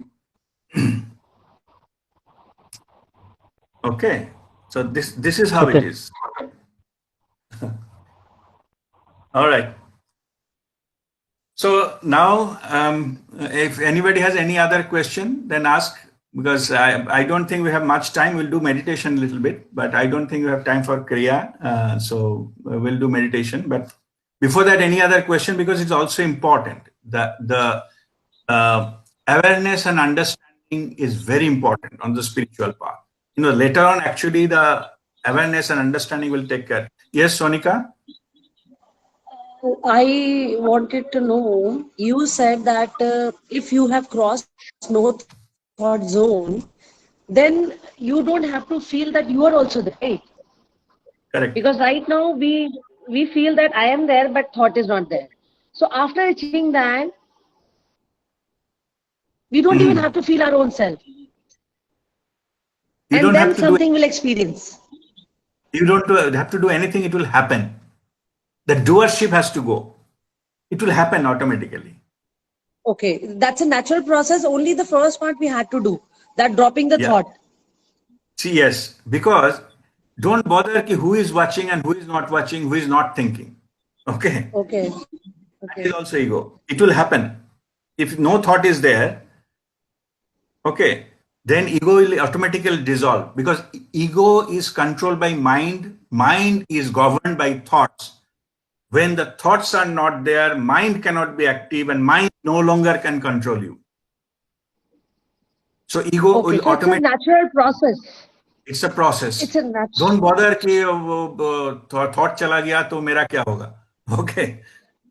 Okay, so this is how it Okay. is. All right. So now, if anybody has any other question, then ask, because I don't think we have much time. We'll do meditation a little bit, but I don't think we have time for Kriya. So we'll do meditation. But before that, any other question, because it's also important. The awareness and understanding is very important on the spiritual path. Later on, actually, the awareness and understanding will take care. Yes, Sonika? I wanted to know, you said that if you have crossed no thought zone, then you don't have to feel that you are also there, right? Correct. Because right now we feel that I am there, but thought is not there. So after achieving that, we don't even have to feel our own self. You and don't then have to something will experience. You don't have to do anything, it will happen. The doership has to go. It will happen automatically. Okay, that's a natural process. Only the first part we had to do, that dropping the thought. See, yes, because don't bother who is watching and who is not watching, who is not thinking. Okay. Okay. That is also ego. It will happen. If no thought is there, okay, then ego will automatically dissolve, because ego is controlled by mind. Mind is governed by thoughts. When the thoughts are not there, mind cannot be active, and mind no longer can control you. So ego will automatically. It's a natural process. It's a process. It's a natural. Don't bother कि thought चला गया तो मेरा क्या होगा. Okay,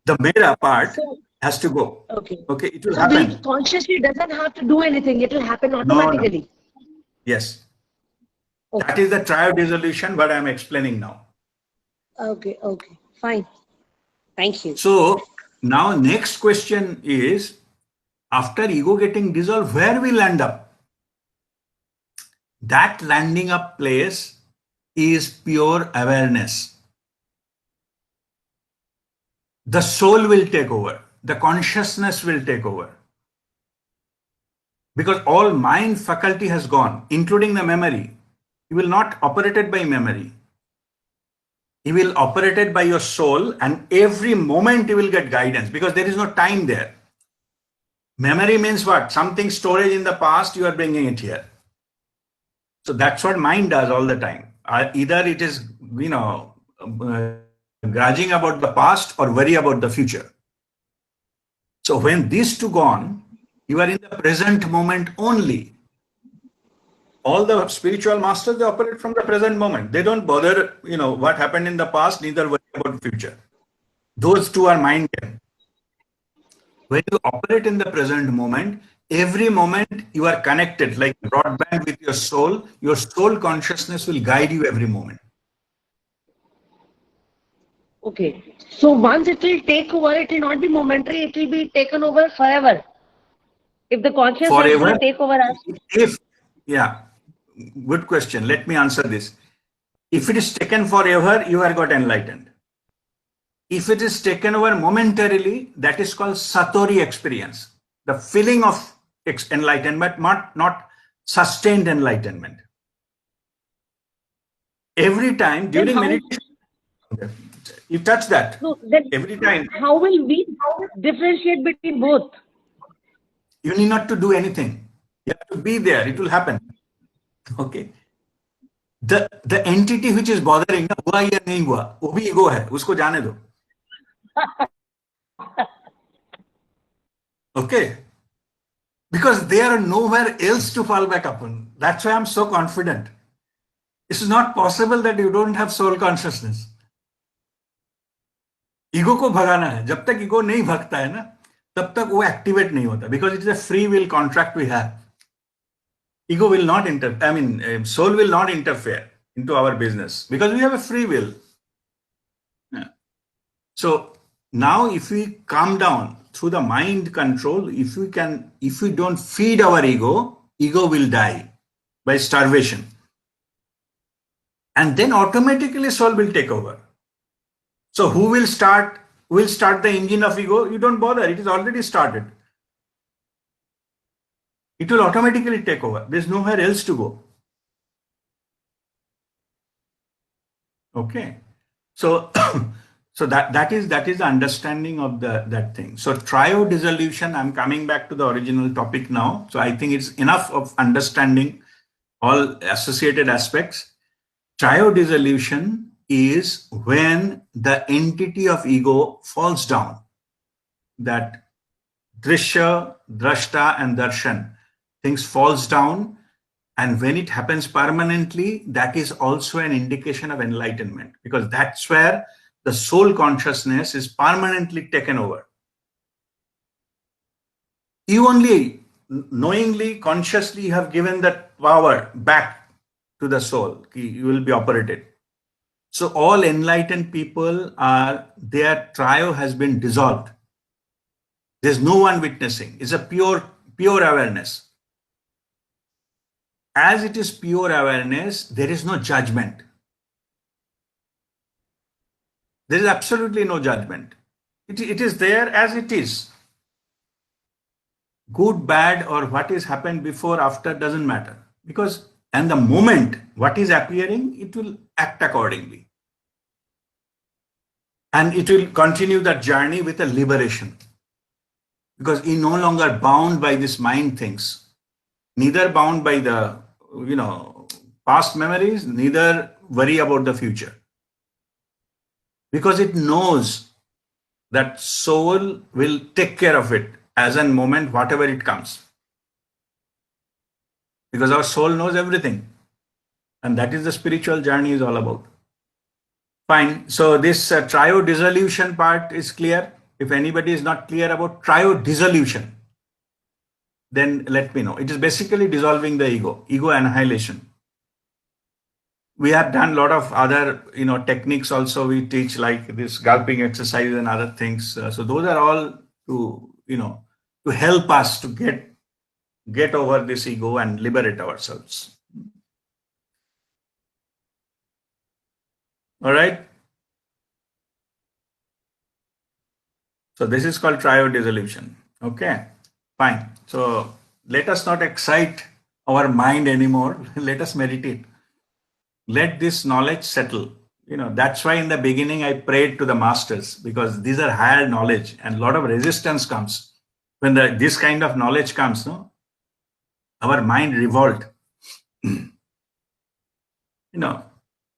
the mera part has to go. Okay. Okay, it will So happen. we consciously doesn't have to do anything. It will happen automatically. No. Yes. Okay. That is the triad dissolution, what I am explaining now. Okay. Okay. Fine. Thank you. So now next question is, after ego getting dissolved, where we land up? That landing up place is pure awareness. The soul will take over. The consciousness will take over. Because all mind faculty has gone, including the memory. You will not operate it by memory. You will operate it by your soul, and every moment you will get guidance, because there is no time there. Memory means what? Something storage in the past, you are bringing it here. So that's what mind does all the time. Either it is, grudging about the past or worry about the future. So when these two gone, you are in the present moment only. All the spiritual masters, they operate from the present moment. They don't bother, what happened in the past, neither worry about the future. Those two are mind game. When you operate in the present moment, every moment you are connected like broadband with your soul consciousness will guide you every moment. Okay. So once it will take over, it will not be momentary, it will be taken over forever. If the consciousness will take over us. Good question. Let me answer this. If it is taken forever, you have got enlightened. If it is taken over momentarily, that is called Satori experience. The feeling of enlightenment, not sustained enlightenment. Every time during meditation, you touch that. No, then every time. How will we differentiate between both? You need not to do anything. You have to be there. It will happen. Okay. The entity which is bothering, हुआ या नहीं हुआ, वो भी ego है, उसको जाने दो. Okay. Because there are nowhere else to fall back upon. That's why I'm so confident. It's not possible that you don't have soul consciousness. Ego को भगाना है. जब तक ईगो नहीं भगता है ना, तब तक वो एक्टिवेट नहीं होता, because it is a free will contract we have. Ego will not soul will not interfere into our business because we have a free will. Yeah. So now if we calm down through the mind control, if we don't feed our ego will die by starvation. And then automatically soul will take over. So who will start the engine of ego? You don't bother, it is already started. It will automatically take over. There's nowhere else to go. Okay. So so that is the understanding of that thing. So trio dissolution, I'm coming back to the original topic now. So I think it's enough of understanding all associated aspects. Trio dissolution is when the entity of ego falls down. That drishya, drashta, and darshan, things falls down, and when it happens permanently, that is also an indication of enlightenment, because that's where the soul consciousness is permanently taken over. You only knowingly, consciously have given that power back to the soul. You will be operated. So all enlightened people their trio has been dissolved. There's no one witnessing. It's a pure awareness. As it is pure awareness, there is no judgment. There is absolutely no judgment. It is there as it is. Good, bad, or what is happened before, after, doesn't matter. Because and the moment what is appearing, it will act accordingly. And it will continue that journey with a liberation. Because you're no longer bound by this mind things. Neither bound by the past memories, neither worry about the future. Because it knows that soul will take care of it as a moment, whatever it comes. Because our soul knows everything. And that is the spiritual journey is all about. Fine. So this trio dissolution part is clear. If anybody is not clear about trio dissolution, then let me know. It is basically dissolving the ego annihilation. We have done a lot of other techniques also we teach, like this gulping exercise and other things. So those are all to help us to get over this ego and liberate ourselves. All right. So this is called trio dissolution. Okay, fine. So let us not excite our mind anymore. Let us meditate. Let this knowledge settle. That's why in the beginning I prayed to the masters, because these are higher knowledge and a lot of resistance comes. When this kind of knowledge comes, our mind revolt.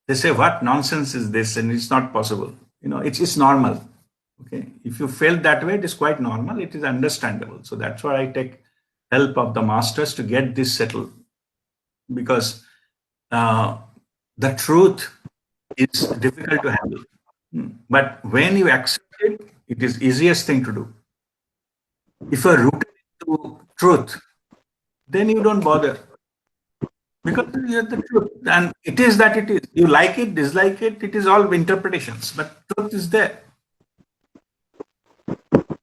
They say, what nonsense is this? And it's not possible. It's normal. Okay. If you felt that way, it is quite normal. It is understandable. So that's why I take help of the masters to get this settled. Because the truth is difficult to handle. But when you accept it, it is easiest thing to do. If you are rooted into truth, then you don't bother. Because you are the truth. And it is that it is. You like it, dislike it, it is all interpretations. But truth is there.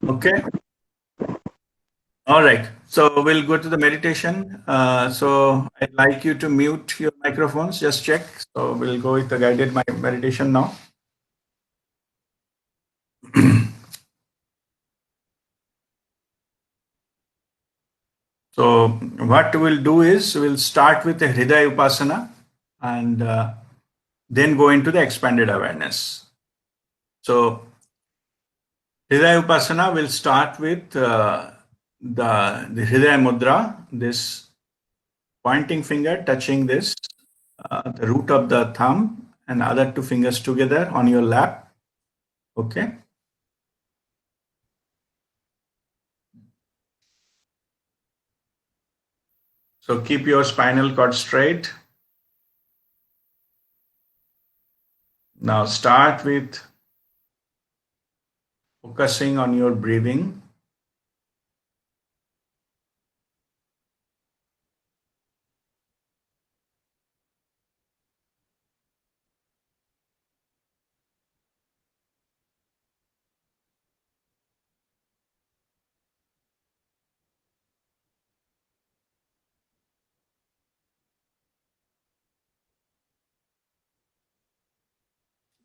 Okay. All right. So we'll go to the meditation. So I'd like you to mute your microphones. Just check. So we'll go with the guided meditation now. So what we'll do is we'll start with the Hridaya Upasana and then go into the expanded awareness. So Hridaya Upasana will start with the Hridaya Mudra, this pointing finger touching this, the root of the thumb and other two fingers together on your lap. Okay. So keep your spinal cord straight. Now start with focusing on your breathing.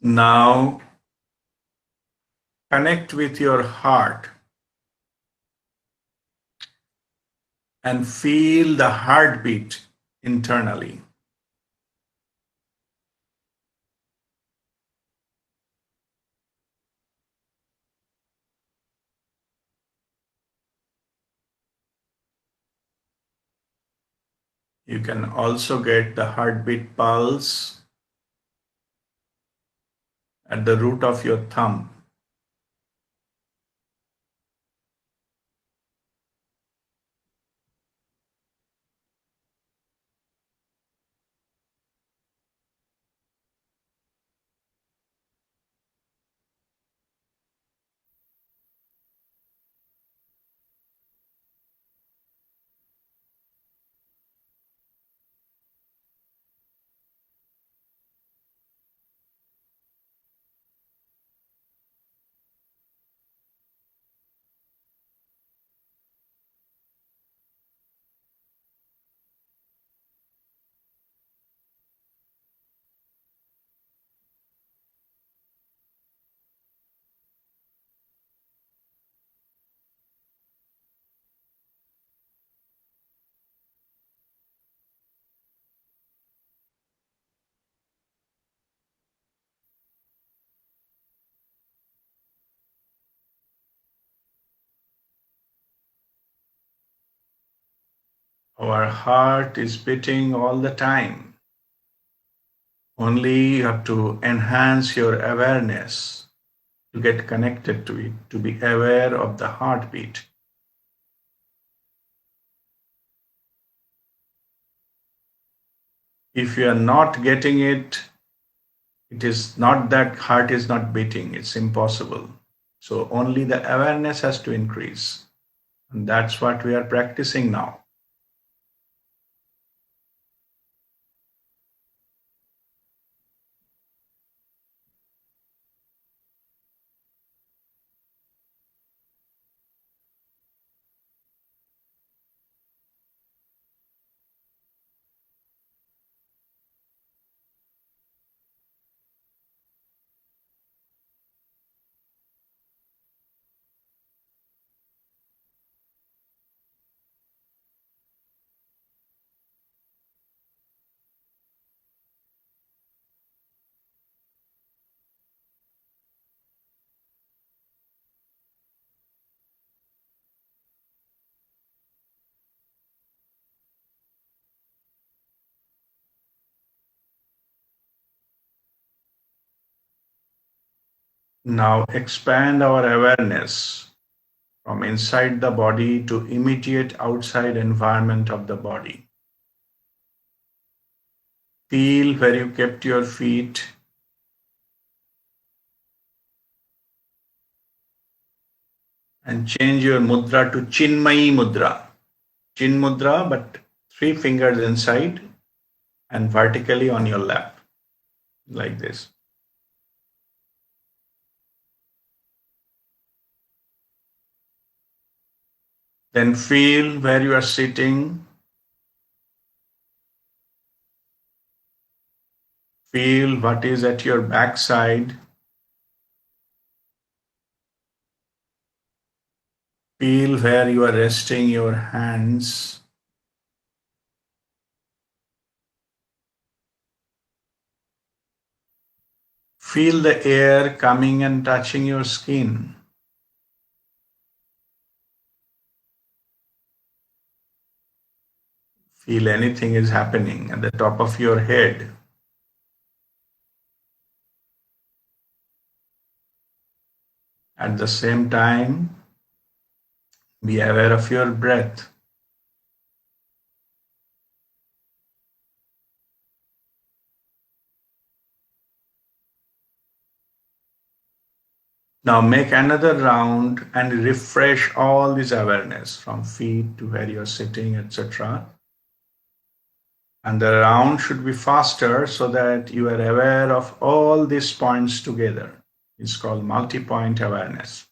Now connect with your heart and feel the heartbeat internally. You can also get the heartbeat pulse at the root of your thumb. Our heart is beating all the time. Only you have to enhance your awareness to get connected to it, to be aware of the heartbeat. If you are not getting it, it is not that heart is not beating, it's impossible. So only the awareness has to increase. And that's what we are practicing now. Now expand our awareness from inside the body to immediate outside environment of the body. Feel where you kept your feet. And change your mudra to Chinmayi mudra. Chin mudra, but 3 fingers inside and vertically on your lap, like this. Then feel where you are sitting. Feel what is at your backside. Feel where you are resting your hands. Feel the air coming and touching your skin. Feel anything is happening at the top of your head. At the same time, be aware of your breath. Now make another round and refresh all this awareness from feet to where you're sitting, etc. And the round should be faster so that you are aware of all these points together. It's called multi-point awareness.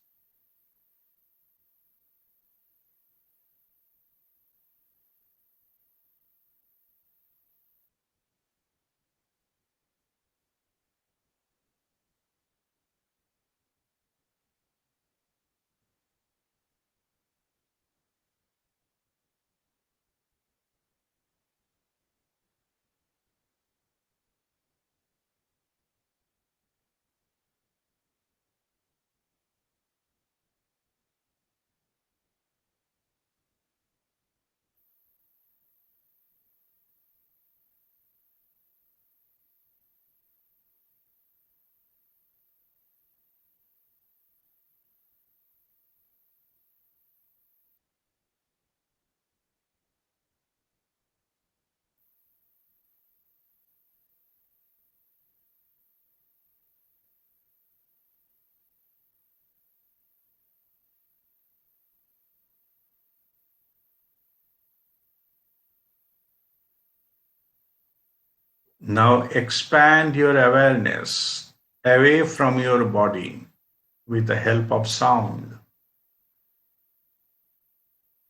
Now expand your awareness away from your body with the help of sound.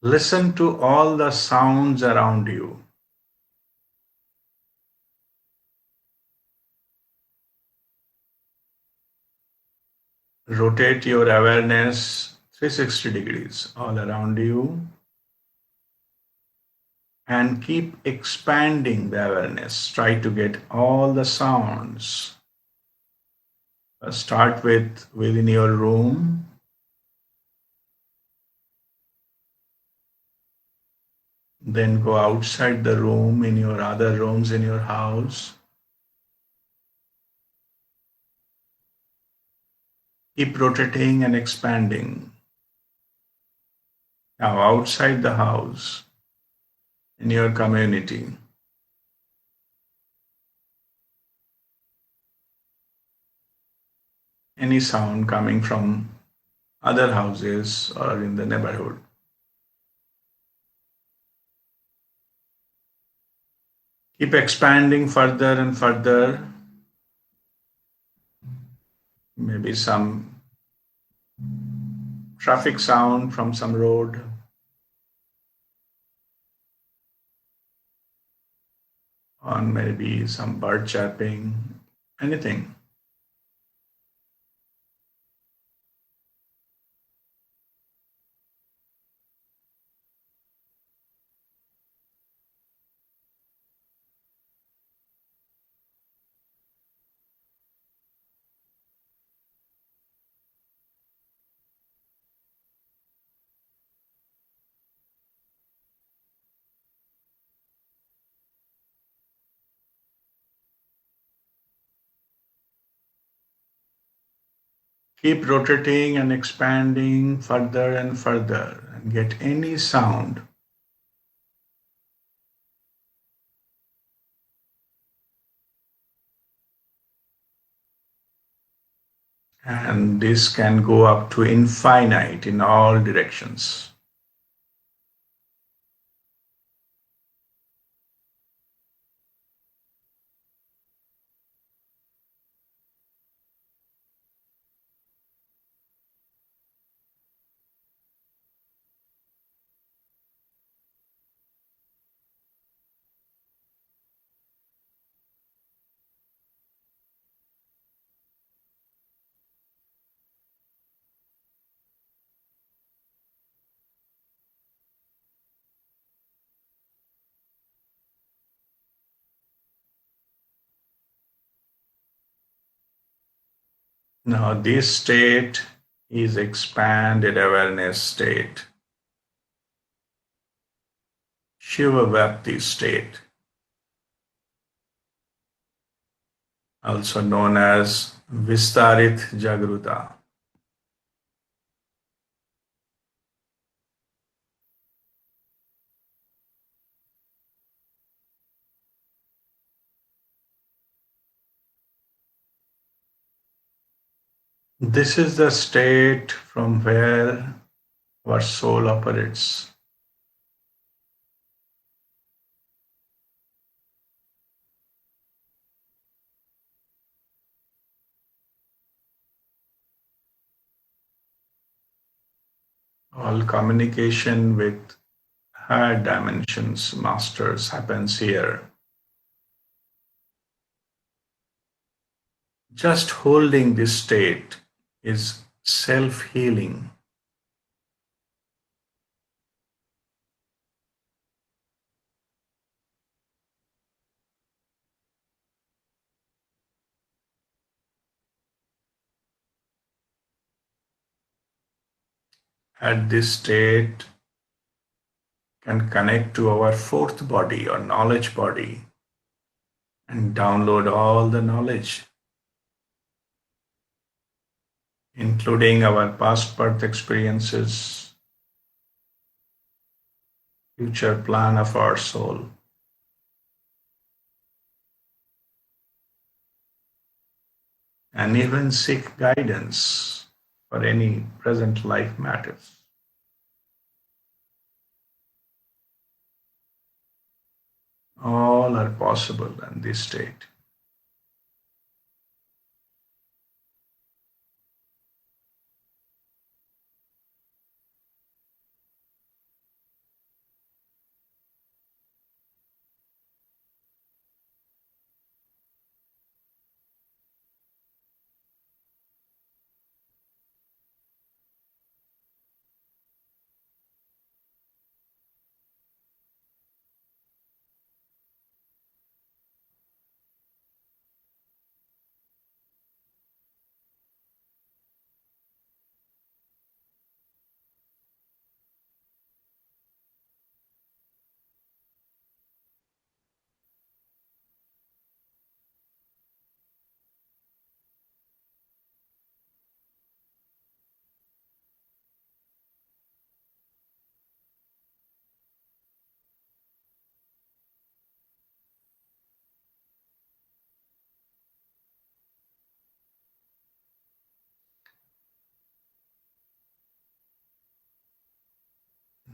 Listen to all the sounds around you. Rotate your awareness 360 degrees all around you and keep expanding the awareness. Try to get all the sounds. Start with within your room. Then go outside the room in your other rooms in your house. Keep rotating and expanding. Now outside the house, in your community. Any sound coming from other houses or in the neighborhood. Keep expanding further and further. Maybe some traffic sound from some road. Or maybe some bird chirping, anything. Keep rotating and expanding further and further and get any sound. And this can go up to infinite in all directions. Now this state is expanded awareness state, Shiva Vyapti state, also known as Vistarit Jagruta. This is the state from where our soul operates. All communication with higher dimensions, masters, happens here. Just holding this state is self-healing. At this state, can connect to our fourth body or knowledge body and download all the knowledge, including our past birth experiences, future plan of our soul. And even seek guidance for any present life matters. All all are possible in this state.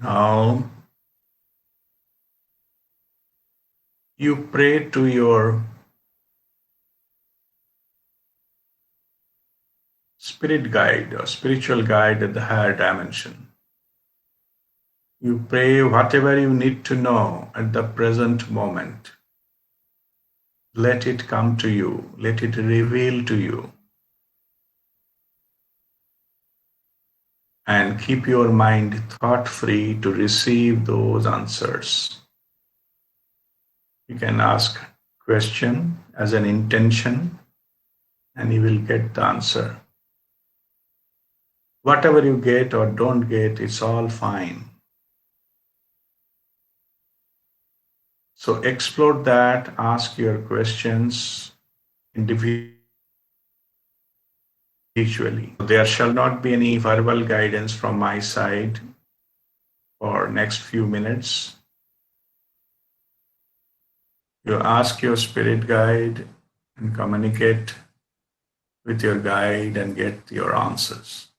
Now, you pray to your spirit guide or spiritual guide at the higher dimension. You pray whatever you need to know at the present moment. Let it come to you. Let it reveal to you. And keep your mind thought-free to receive those answers. You can ask question as an intention and you will get the answer. Whatever you get or don't get, it's all fine. So explore that, ask your questions individually. There shall not be any verbal guidance from my side for next few minutes. You ask your spirit guide and communicate with your guide and get your answers.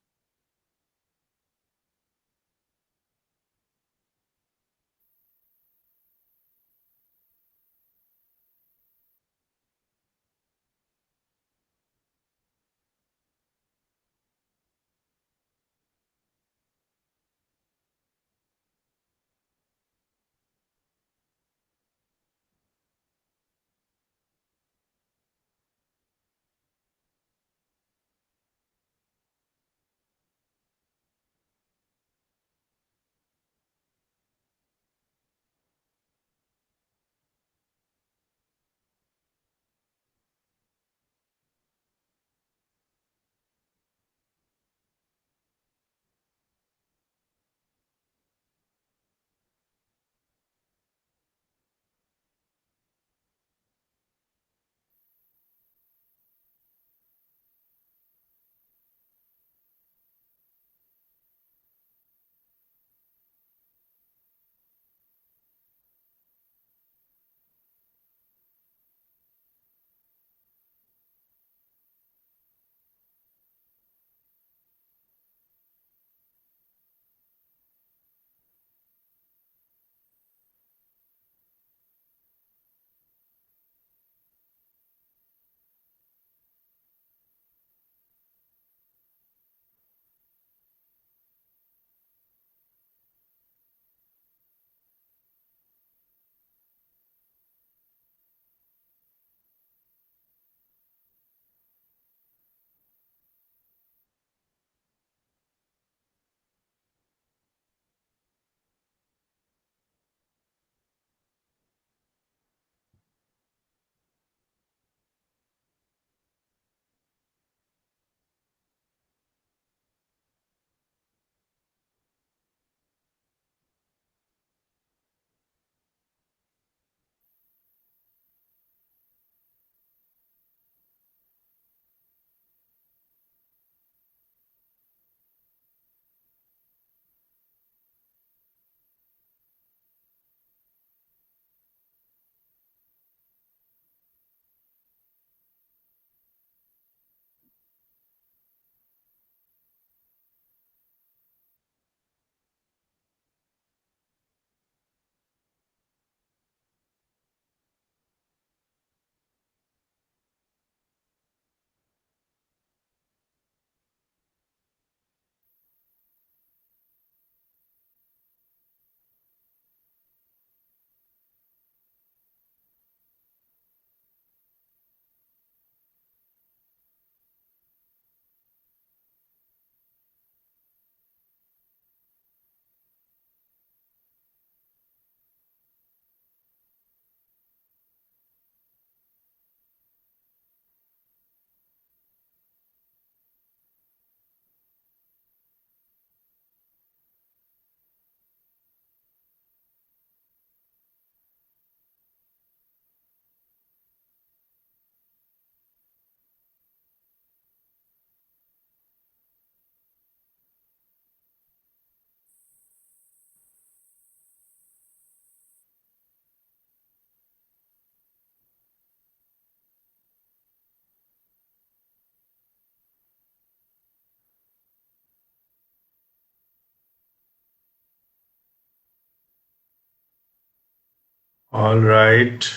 All right.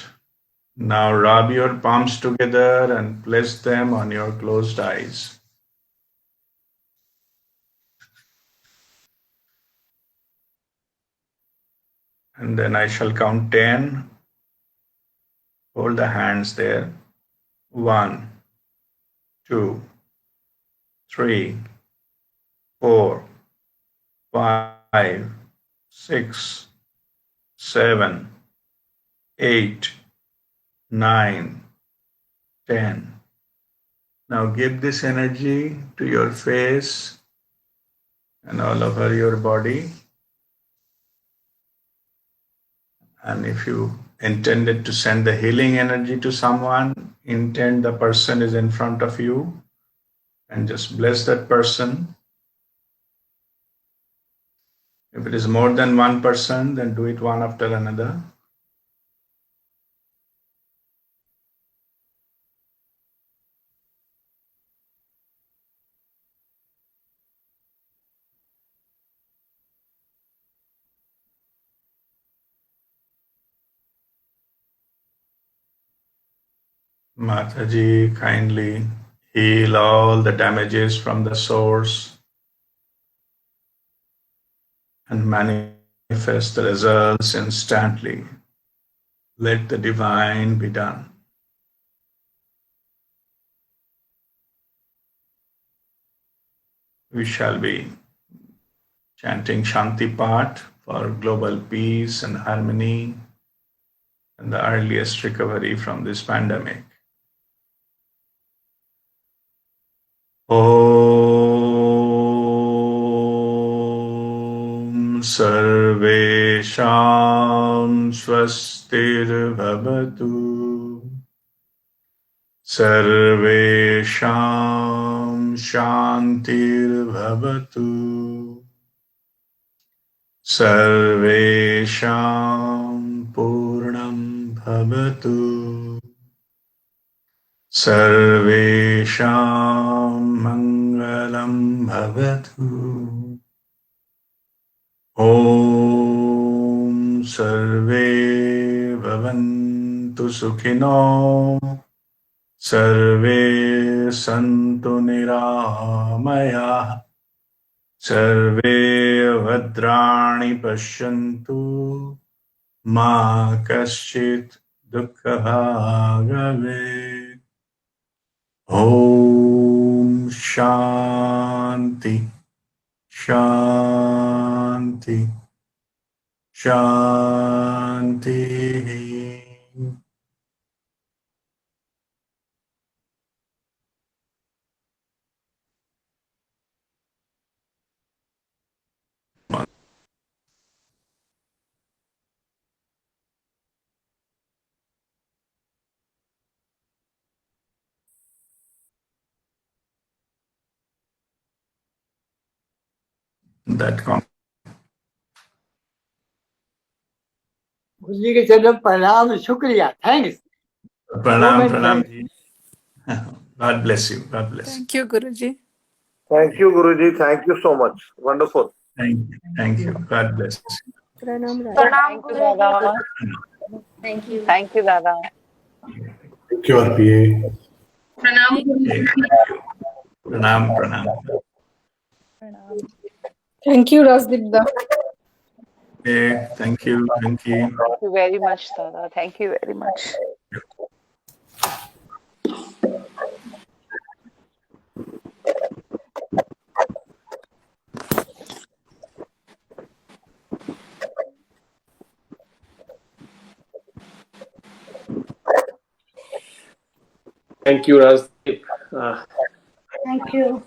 Now rub your palms together and place them on your closed eyes. And then I shall count 10. Hold the hands there. 1, 2, 3, 4, 5, 6, 7, 8, 9, 10. Now give this energy to your face and all over your body. And if you intended to send the healing energy to someone, intend the person is in front of you and just bless that person. If it is more than one person, then do it one after another. Mataji, kindly heal all the damages from the source and manifest the results instantly. Let the divine be done. We shall be chanting Shanti Path for global peace and harmony and the earliest recovery from this pandemic. Om Sarvesham Swastir Bhavatu Sarvesham Shantir Bhavatu Sarvesham Purnam Bhavatu Sarvesham Mangalam Bhavatu Om Sarve Bhavantu Sukhino Sarve Santu Niramaya Sarve Bhadrani Pashyantu Ma Kaschit Dukkha Bhagave. Om Shanti Shanti Shanti. That गुरुजी के चरण प्रणाम शुक्रिया thanks Pranam, Pranam ji. God bless you. God bless you. Thank you, Guruji. Thank you, Guruji. Thank you so much. Wonderful. Thank you. God bless you. Pranam, Thank you, Dada. Thank you. Thank you, Dada. Thank you, RPA. Pranam. Pranam, Pranam. Thank you, Rasdipda. Okay, thank you. Thank you. Thank you very much, Dada. Thank you very much. Thank you, Rasdeep. Thank you.